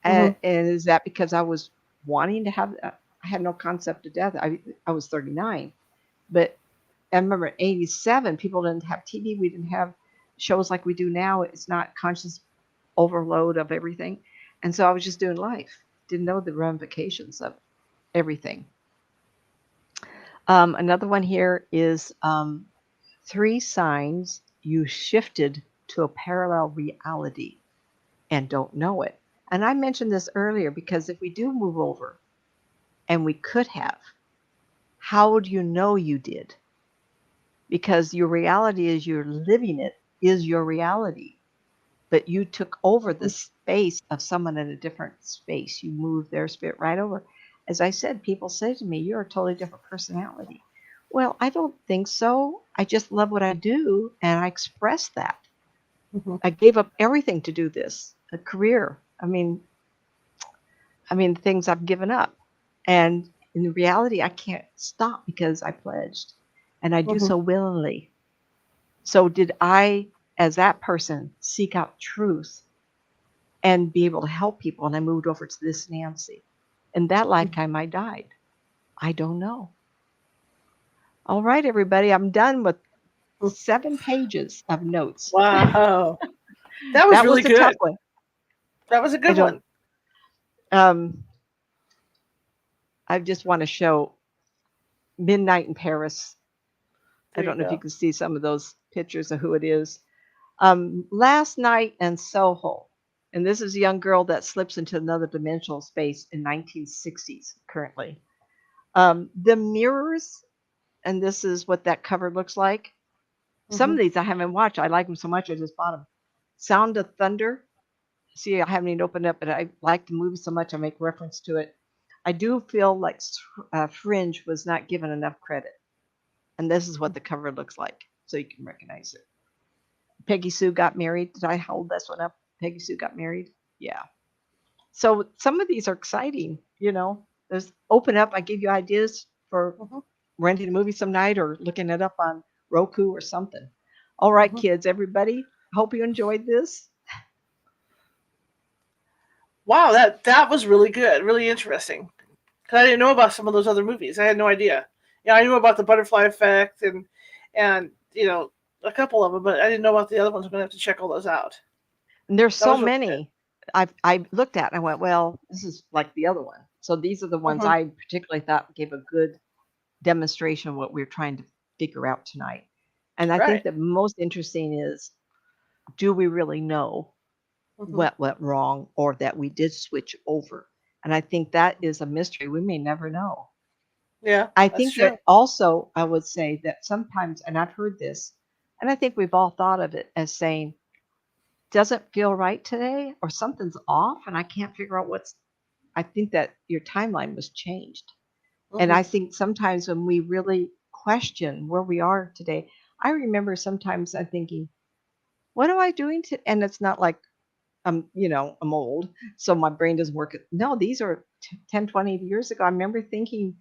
Mhm. and is that because I was wanting to have? I had no concept of death. I was 39, but I remember in 87, people didn't have TV. We didn't have shows like we do now. It's not conscious overload of everything, and so I was just doing life. Didn't know the ramifications of everything. Another one here is 3 signs you shifted to a parallel reality and don't know it. And I mentioned this earlier because if we do move over, and we could have, how do you know you did? Because your reality is you're living it is your reality. But you took over the space of someone in a different space. You moved their spirit right over. As I said, people say to me, "You're a totally different personality." Well, I don't think so. I just love what I do, and I express that. Mm-hmm. I gave up everything to do this, a career. I mean, things I've given up. And in reality, I can't stop because I pledged, and I do Mm-hmm. so willingly. So did I, as that person, seek out truth and be able to help people? And I moved over to this Nancy. In that lifetime, I died. I don't know. All right, everybody, I'm done with 7 pages of notes. Wow. That was That really was a tough good. one. That was a I good don't. one. Um, I just want to show Midnight in Paris. I There you don't know if you go. can see some of those pictures of who it is. Last Night in Soho. And this is a young girl that slips into another dimensional space in 1960s currently. The Mirrors, and this is what that cover looks like. Some Mm-hmm. of these I haven't watched. I like them so much I just bought them. Sound of Thunder. See, I haven't even opened up, but I like the movie so much I make reference to it. I do feel like Fringe was not given enough credit. And this is what the cover looks like, so you can recognize it. Peggy Sue Got Married. Did I hold this one up? Peggy Sue Got Married? Yeah. So some of these are exciting, There's open up. I give you ideas for Mm-hmm. renting a movie some night or looking it up on Roku or something. All right, Mm-hmm. kids, everybody. Hope you enjoyed this. Wow, that was really good, really interesting. Because I didn't know about some of those other movies. I had no idea. Yeah, I knew about the Butterfly Effect and a couple of them, but I didn't know about the other ones. I'm gonna have to check all those out. And there's That so was really good. many I looked at and I went, well, this is like the other one. So these are the ones Mm-hmm. I particularly thought gave a good demonstration of what we're trying to figure out tonight. And I think Right. the most interesting is, do we really know Mm-hmm. what went wrong or that we did switch over? And I think that is a mystery. We may never know. Yeah, I that's think true. that also, I would say that sometimes, and I've heard this, and I think we've all thought of it as saying, doesn't feel right today or something's off and I can't figure out I think that your timeline was changed. And Mm-hmm. I think sometimes when we really question where we are today, I remember sometimes I'm thinking, what am I doing to, and it's not like I'm old, so my brain doesn't work. No, these are 10, 20 years ago. I remember thinking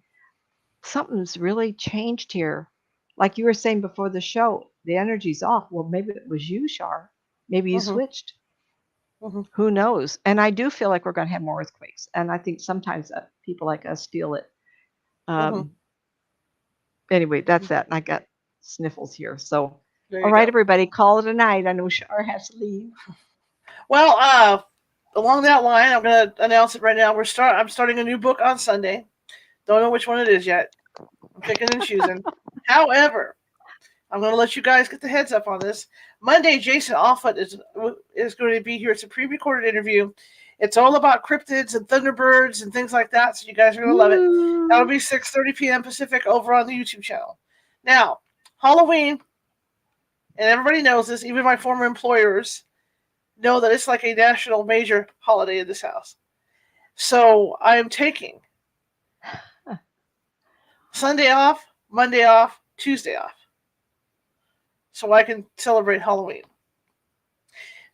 something's really changed here. Like you were saying before the show, the energy's off. Well, maybe it was you, Shar. Maybe you Mm-hmm. switched. Mm-hmm. Who knows? And I do feel like we're going to have more earthquakes. And I think sometimes people like us feel it. Mm-hmm. Um, anyway, that's that. And I got sniffles here. So, There all you right, go. everybody, call it a night. I know Shar has to leave. Well, along that line, I'm gonna announce it right now. I'm starting a new book on Sunday. Don't know which one it is yet. I'm picking and choosing. However, I'm going to let you guys get the heads up on this. Monday, Jason Offutt is going to be here. It's a pre-recorded interview. It's all about cryptids and thunderbirds and things like that. So you guys are going to love it. That'll Woo! be 6:30 p.m. Pacific over on the YouTube channel. Now, Halloween, and everybody knows this. Even my former employers know that it's like a national major holiday in this house. So I am taking Sunday off, Monday off, Tuesday off, so I can celebrate Halloween.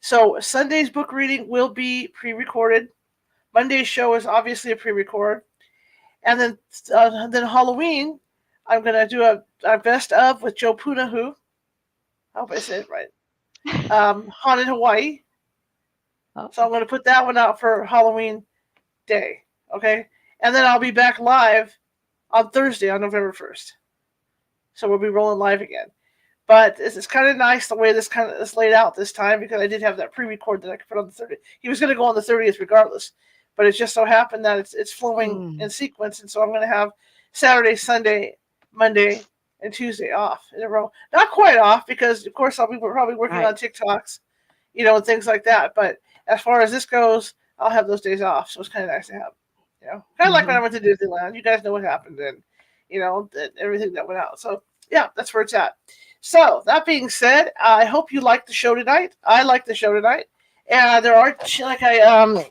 So Sunday's book reading will be pre-recorded. Monday's show is obviously a pre-record, and then Halloween, I'm gonna do a best of with Joe Punahu. I hope I said it right. Haunted Hawaii. Oh, So I'm gonna put that one out for Halloween day. Okay, and then I'll be back live on Thursday on November 1st. So we'll be rolling live again. But it's kind of nice the way this kind of is laid out this time because I did have that pre-record that I could put on the 30th. He was going to go on the 30th regardless, but it just so happened that it's flowing in sequence, and so I'm going to have Saturday, Sunday, Monday, and Tuesday off in a row. Not quite off because of course I'll be probably working right. on TikToks, and things like that. But as far as this goes, I'll have those days off, so it's kind of nice to have. Kind of like when I went to Disneyland. You guys know what happened, and everything that went out. So yeah, that's where it's at. So, that being said, I hope you liked the show tonight. I liked the show tonight. And there are, like I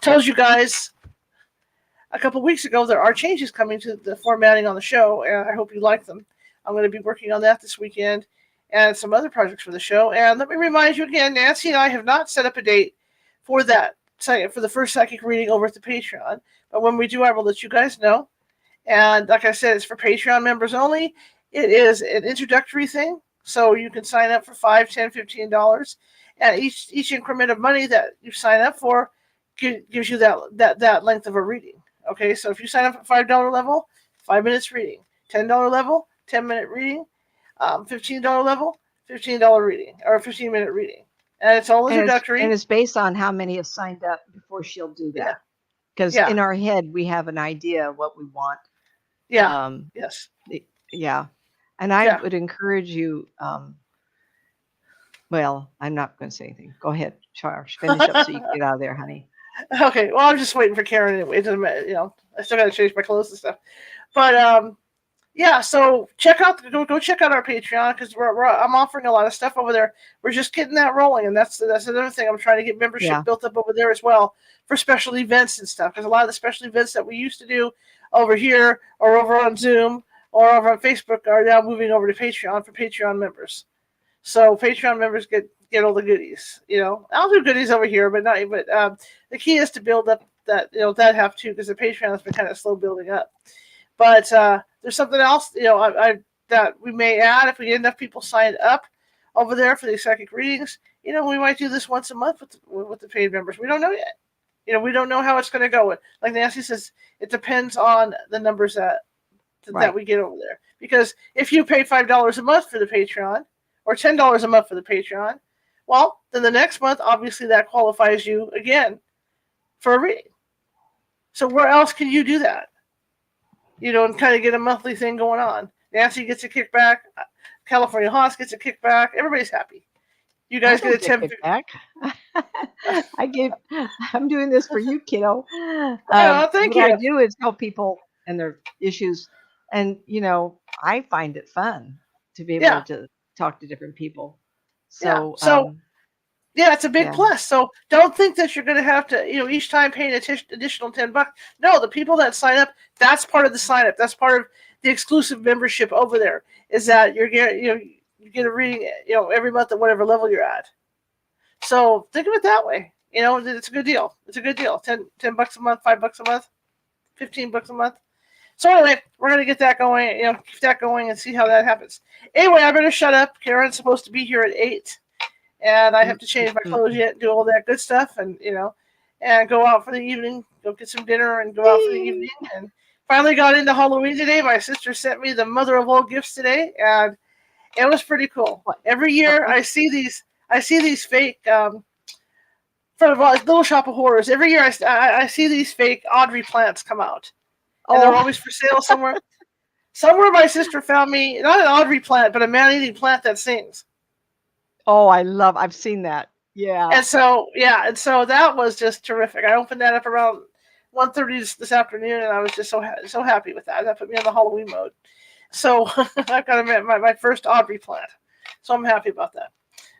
told you guys a couple weeks ago, there are changes coming to the formatting on the show, and I hope you like them. I'm going to be working on that this weekend and some other projects for the show. And let me remind you again, Nancy and I have not set up a date for that, for the first psychic reading over at the Patreon. But when we do, I will let you guys know. And like I said, it's for Patreon members only. It is an introductory thing, so you can sign up for $5, $10, $15, and each increment of money that you sign up for gives you that length of a reading. Okay, so if you sign up at $5 level, 5 minutes reading. $10 level, 10-minute reading. $15 level, $15 reading, or a 15-minute reading, and it's all introductory. And it's based on how many have signed up before she'll do that. Because in our head we have an idea of what we want. Yeah. Yes. Yeah. And I would encourage you. Well, I'm not going to say anything. Go ahead, Charles. Finish up so you can get out of there, honey. Okay. Well, I'm just waiting for Karen anyway. It doesn't matter, I still got to change my clothes and stuff. But so go check out our Patreon, because I'm offering a lot of stuff over there. We're just getting that rolling, and that's another thing. I'm trying to get membership built up over there as well for special events and stuff. Because a lot of the special events that we used to do over here or over on Zoom or over on Facebook are now moving over to Patreon for Patreon members. So Patreon members get all the goodies. I'll do goodies over here, but the key is to build up that half too, because the Patreon has been kind of slow building up. But there's something else, that we may add if we get enough people signed up over there for these psychic readings. We might do this once a month with the paid members. We don't know yet. We don't know how it's going to go. Like Nancy says, it depends on the numbers that we get over there. Because if you pay $5 a month for the Patreon or $10 a month for the Patreon, well, then the next month, obviously, that qualifies you again for a reading. So where else can you do that? And kind of get a monthly thing going on. Nancy gets a kickback. California Hoss gets a kickback. Everybody's happy. You guys get a 10 kickback. I'm doing this for you, kiddo. Thank you. What I do is help people and their issues, and I find it fun to be able to talk to different people. So it's a big plus. So don't think that you're going to have to, each time pay an additional $10. No, the people that sign up, that's part of the sign up. That's part of the exclusive membership over there. Is that you get a reading, every month at whatever level you're at. So think of it that way. It's a good deal. It's a good deal. $10 a month, $5 a month, $15 a month. So anyway, we're going to get that going, keep that going and see how that happens. Anyway, I better shut up. Karen's supposed to be here at 8. And I have to change my clothes yet and do all that good stuff, and and go out for the evening, go get some dinner and go out for the evening. And finally got into Halloween today. My sister sent me the mother of all gifts today, and it was pretty cool. Every year I see these fake for Little Shop of Horrors. Every year I see these fake Audrey plants come out, and they're always for sale somewhere. Somewhere my sister found me not an Audrey plant, but a man-eating plant that sings. Oh, I've seen that. Yeah. And so that was just terrific. I opened that up around 1:30 this afternoon, and I was just so happy with that. That put me on the Halloween mode. So I've got my first Audrey plant. So I'm happy about that.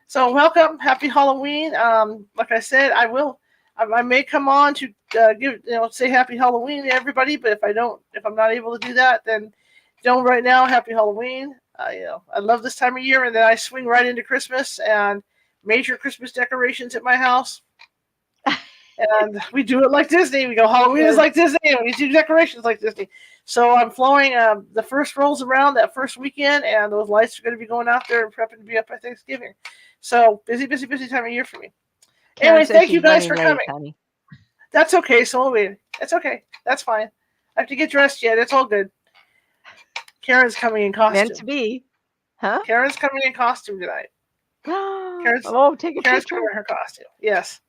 So welcome, happy Halloween. Like I said, I may come on to say happy Halloween to everybody, but if I'm not able to do that, then right now, happy Halloween. I love this time of year, and then I swing right into Christmas and major Christmas decorations at my house. And we do it like Disney. We go, Halloween is like Disney, and we do decorations like Disney. So I'm flowing. The first rolls around that first weekend, and those lights are going to be going out there and prepping to be up by Thanksgiving. So busy time of year for me. Anyway, thank you guys for coming. Honey. That's okay. So it's okay. That's fine. I have to get dressed yet. It's all good. Karen's coming in costume. Meant to be. Huh? Karen's coming in costume tonight. Karen's take a Karen's picture. Wearing her costume. Yes.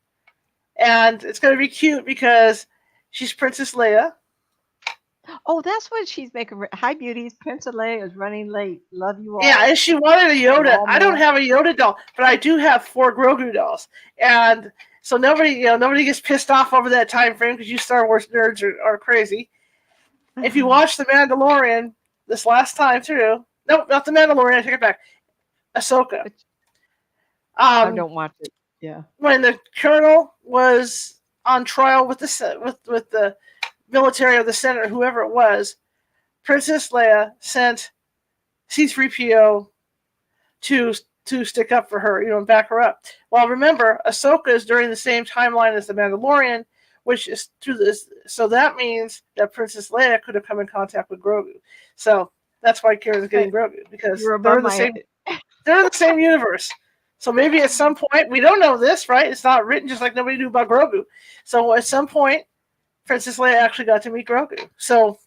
And it's going to be cute because she's Princess Leia. Oh, that's what she's making. Hi, beauties. Princess Leia is running late. Love you all. Yeah, and she wanted a Yoda. I don't have a Yoda doll, but I do have 4 Grogu dolls. And so nobody gets pissed off over that time frame because you Star Wars nerds are crazy. If you watch The Mandalorian this last time through, nope, not The Mandalorian, I take it back. Ahsoka. I don't watch it. Yeah. When the colonel was on trial with the military or the Senate or whoever it was, Princess Leia sent C-3PO to stick up for her, and back her up. Well, remember, Ahsoka is during the same timeline as the Mandalorian, which is through this. So that means that Princess Leia could have come in contact with Grogu. So that's why Kira's getting Grogu, because they're in the same universe. So maybe at some point, we don't know this, right? It's not written, just like nobody knew about Grogu. So at some point, Princess Leia actually got to meet Grogu. So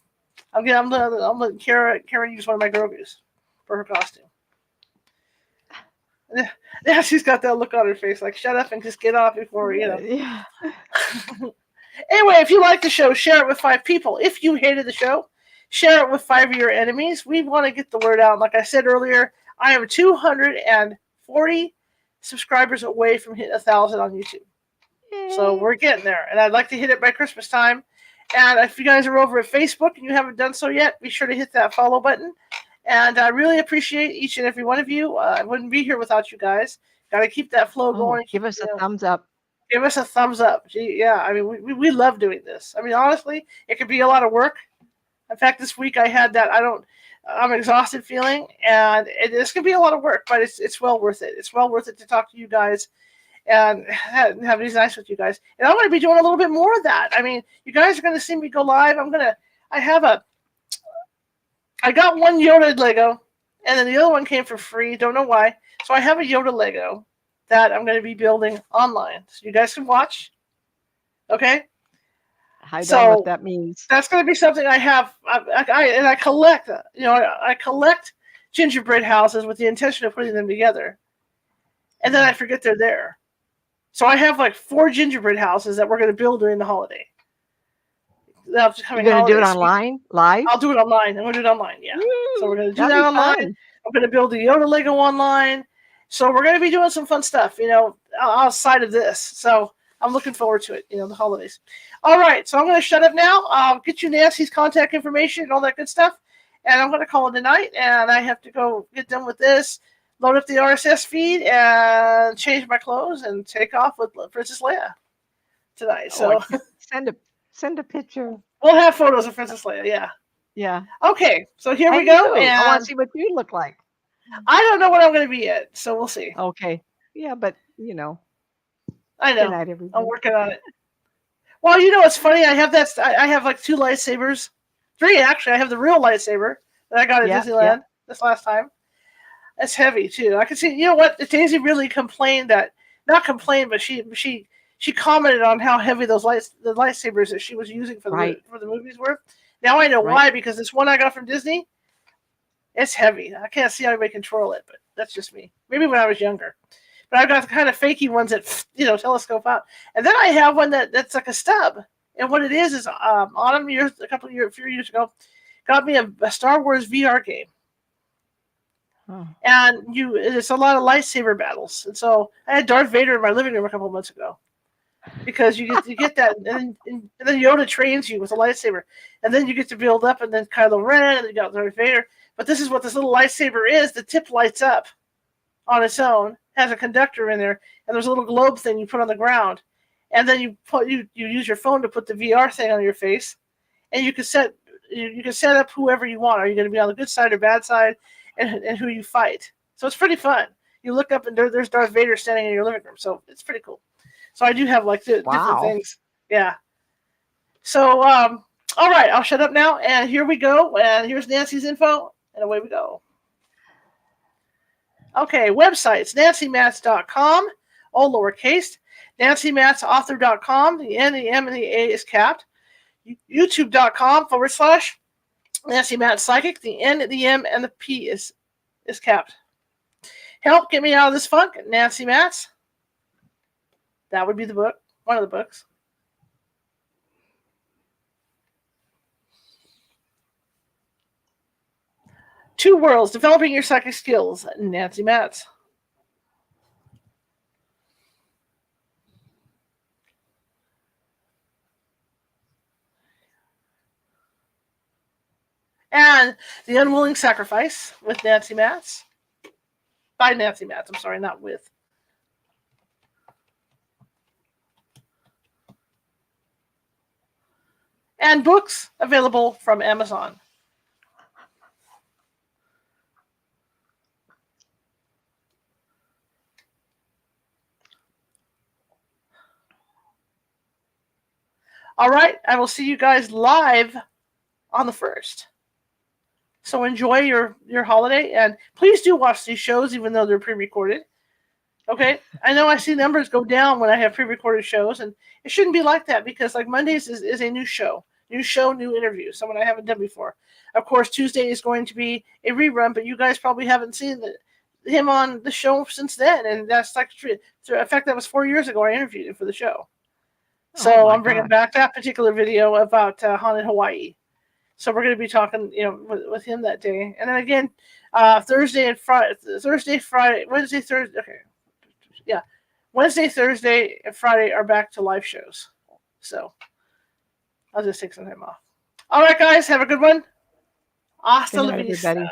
I'm letting Karen use one of my Grogus for her costume. Yeah, she's got that look on her face, like, shut up and just get off before, Yeah. Anyway, if you like the show, share it with 5 people. If you hated the show, share it with 5 of your enemies. We want to get the word out. Like I said earlier, I am 240 subscribers away from hitting 1,000 on YouTube. Yay. So we're getting there, and I'd like to hit it by Christmas time. And if you guys are over at Facebook and you haven't done so yet, be sure to hit that follow button. And I really appreciate each and every one of you. I wouldn't be here without you guys. Got to keep that flow going. Give us a thumbs up. Give us a thumbs up. Yeah, I mean, we love doing this. I mean, honestly, it could be a lot of work. In fact, this week I had that I'm exhausted feeling, and this can be a lot of work, but it's well worth it. It's well worth it to talk to you guys and have these nice with you guys. And I'm going to be doing a little bit more of that. I mean, you guys are going to see me go live. I got one Yoda Lego, and then the other one came for free. Don't know why. So I have a Yoda Lego that I'm going to be building online, so you guys can watch. Okay. I don't know what that means. That's going to be something I have. I collect. I collect gingerbread houses with the intention of putting them together, and then I forget they're there. So I have like 4 gingerbread houses that we're going to build during the holiday. You're going to do it online, live? I'll do it online. I'm going to do it online. Yeah. So we're going to do that online. Fun. I'm going to build the Yoda Lego online. So we're going to be doing some fun stuff, outside of this. So I'm looking forward to it, the holidays. All right, so I'm going to shut up now. I'll get you Nancy's contact information and all that good stuff, and I'm going to call it a night, and I have to go get done with this, load up the RSS feed, and change my clothes, and take off with Princess Leia tonight. So send a picture. We'll have photos of Princess Leia, yeah. Yeah. Okay, so here we go. And I want to see what you look like. I don't know what I'm going to be yet, so we'll see. Okay. Yeah, but, I know. Good night, everybody. I'm working on it. Well, it's funny. I have I have like 2 lightsabers. 3, actually. I have the real lightsaber that I got at Disneyland this last time. It's heavy, too. I can see, you know what? Daisy really complained not complained, but she commented on how heavy the lightsabers that she was using for the movies were. Now I know why, because this one I got from Disney, it's heavy. I can't see how anybody control it, but that's just me. Maybe when I was younger. But I've got the kind of fakey ones that, telescope out. And then I have one that's like a stub. And what it is Autumn, a few years ago, got me a Star Wars VR game. Oh. And it's a lot of lightsaber battles. And so I had Darth Vader in my living room a couple of months ago. Because you get that, and then Yoda trains you with a lightsaber. And then you get to build up, and then Kylo Ren, and then you got Darth Vader. But this is what this little lightsaber is. The tip lights up on its own, has a conductor in there, and there's a little globe thing you put on the ground. And then you use your phone to put the VR thing on your face, and you can set up whoever you want. Are you going to be on the good side or bad side, and who you fight? So it's pretty fun. You look up, and there's Darth Vader standing in your living room. So it's pretty cool. So I do have different things. Yeah. So all right, I'll shut up now, and here we go. And here's Nancy's info, and away we go. Okay, websites, nancymatz.com, all lowercase. nancymatzauthor.com, the N, the M, and the A is capped. youtube.com/nancymatzpsychic, the N, the M, and the P is capped. Help get me out of this funk, Nancy Matz. That would be the book, one of the books. Two Worlds, Developing Your Psychic Skills, Nancy Matz. And The Unwilling Sacrifice with Nancy Matz. By Nancy Matz, I'm sorry, not with. And books available from Amazon. All right, I will see you guys live on the 1st. So enjoy your holiday, and please do watch these shows, even though they're pre-recorded. Okay, I know I see numbers go down when I have pre-recorded shows, and it shouldn't be like that because like Mondays is a new show, new interview, someone I haven't done before. Of course, Tuesday is going to be a rerun, but you guys probably haven't seen him on the show since then, and that's like in fact that was 4 years ago I interviewed him for the show. So I'm bringing back that particular video about haunted Hawaii. So we're going to be talking, with him that day, and then again, Thursday, Friday, Wednesday, Thursday. Okay, yeah, Wednesday, Thursday, and Friday are back to live shows. So I'll just take some time off. All right, guys, have a good one. Hasta la vista.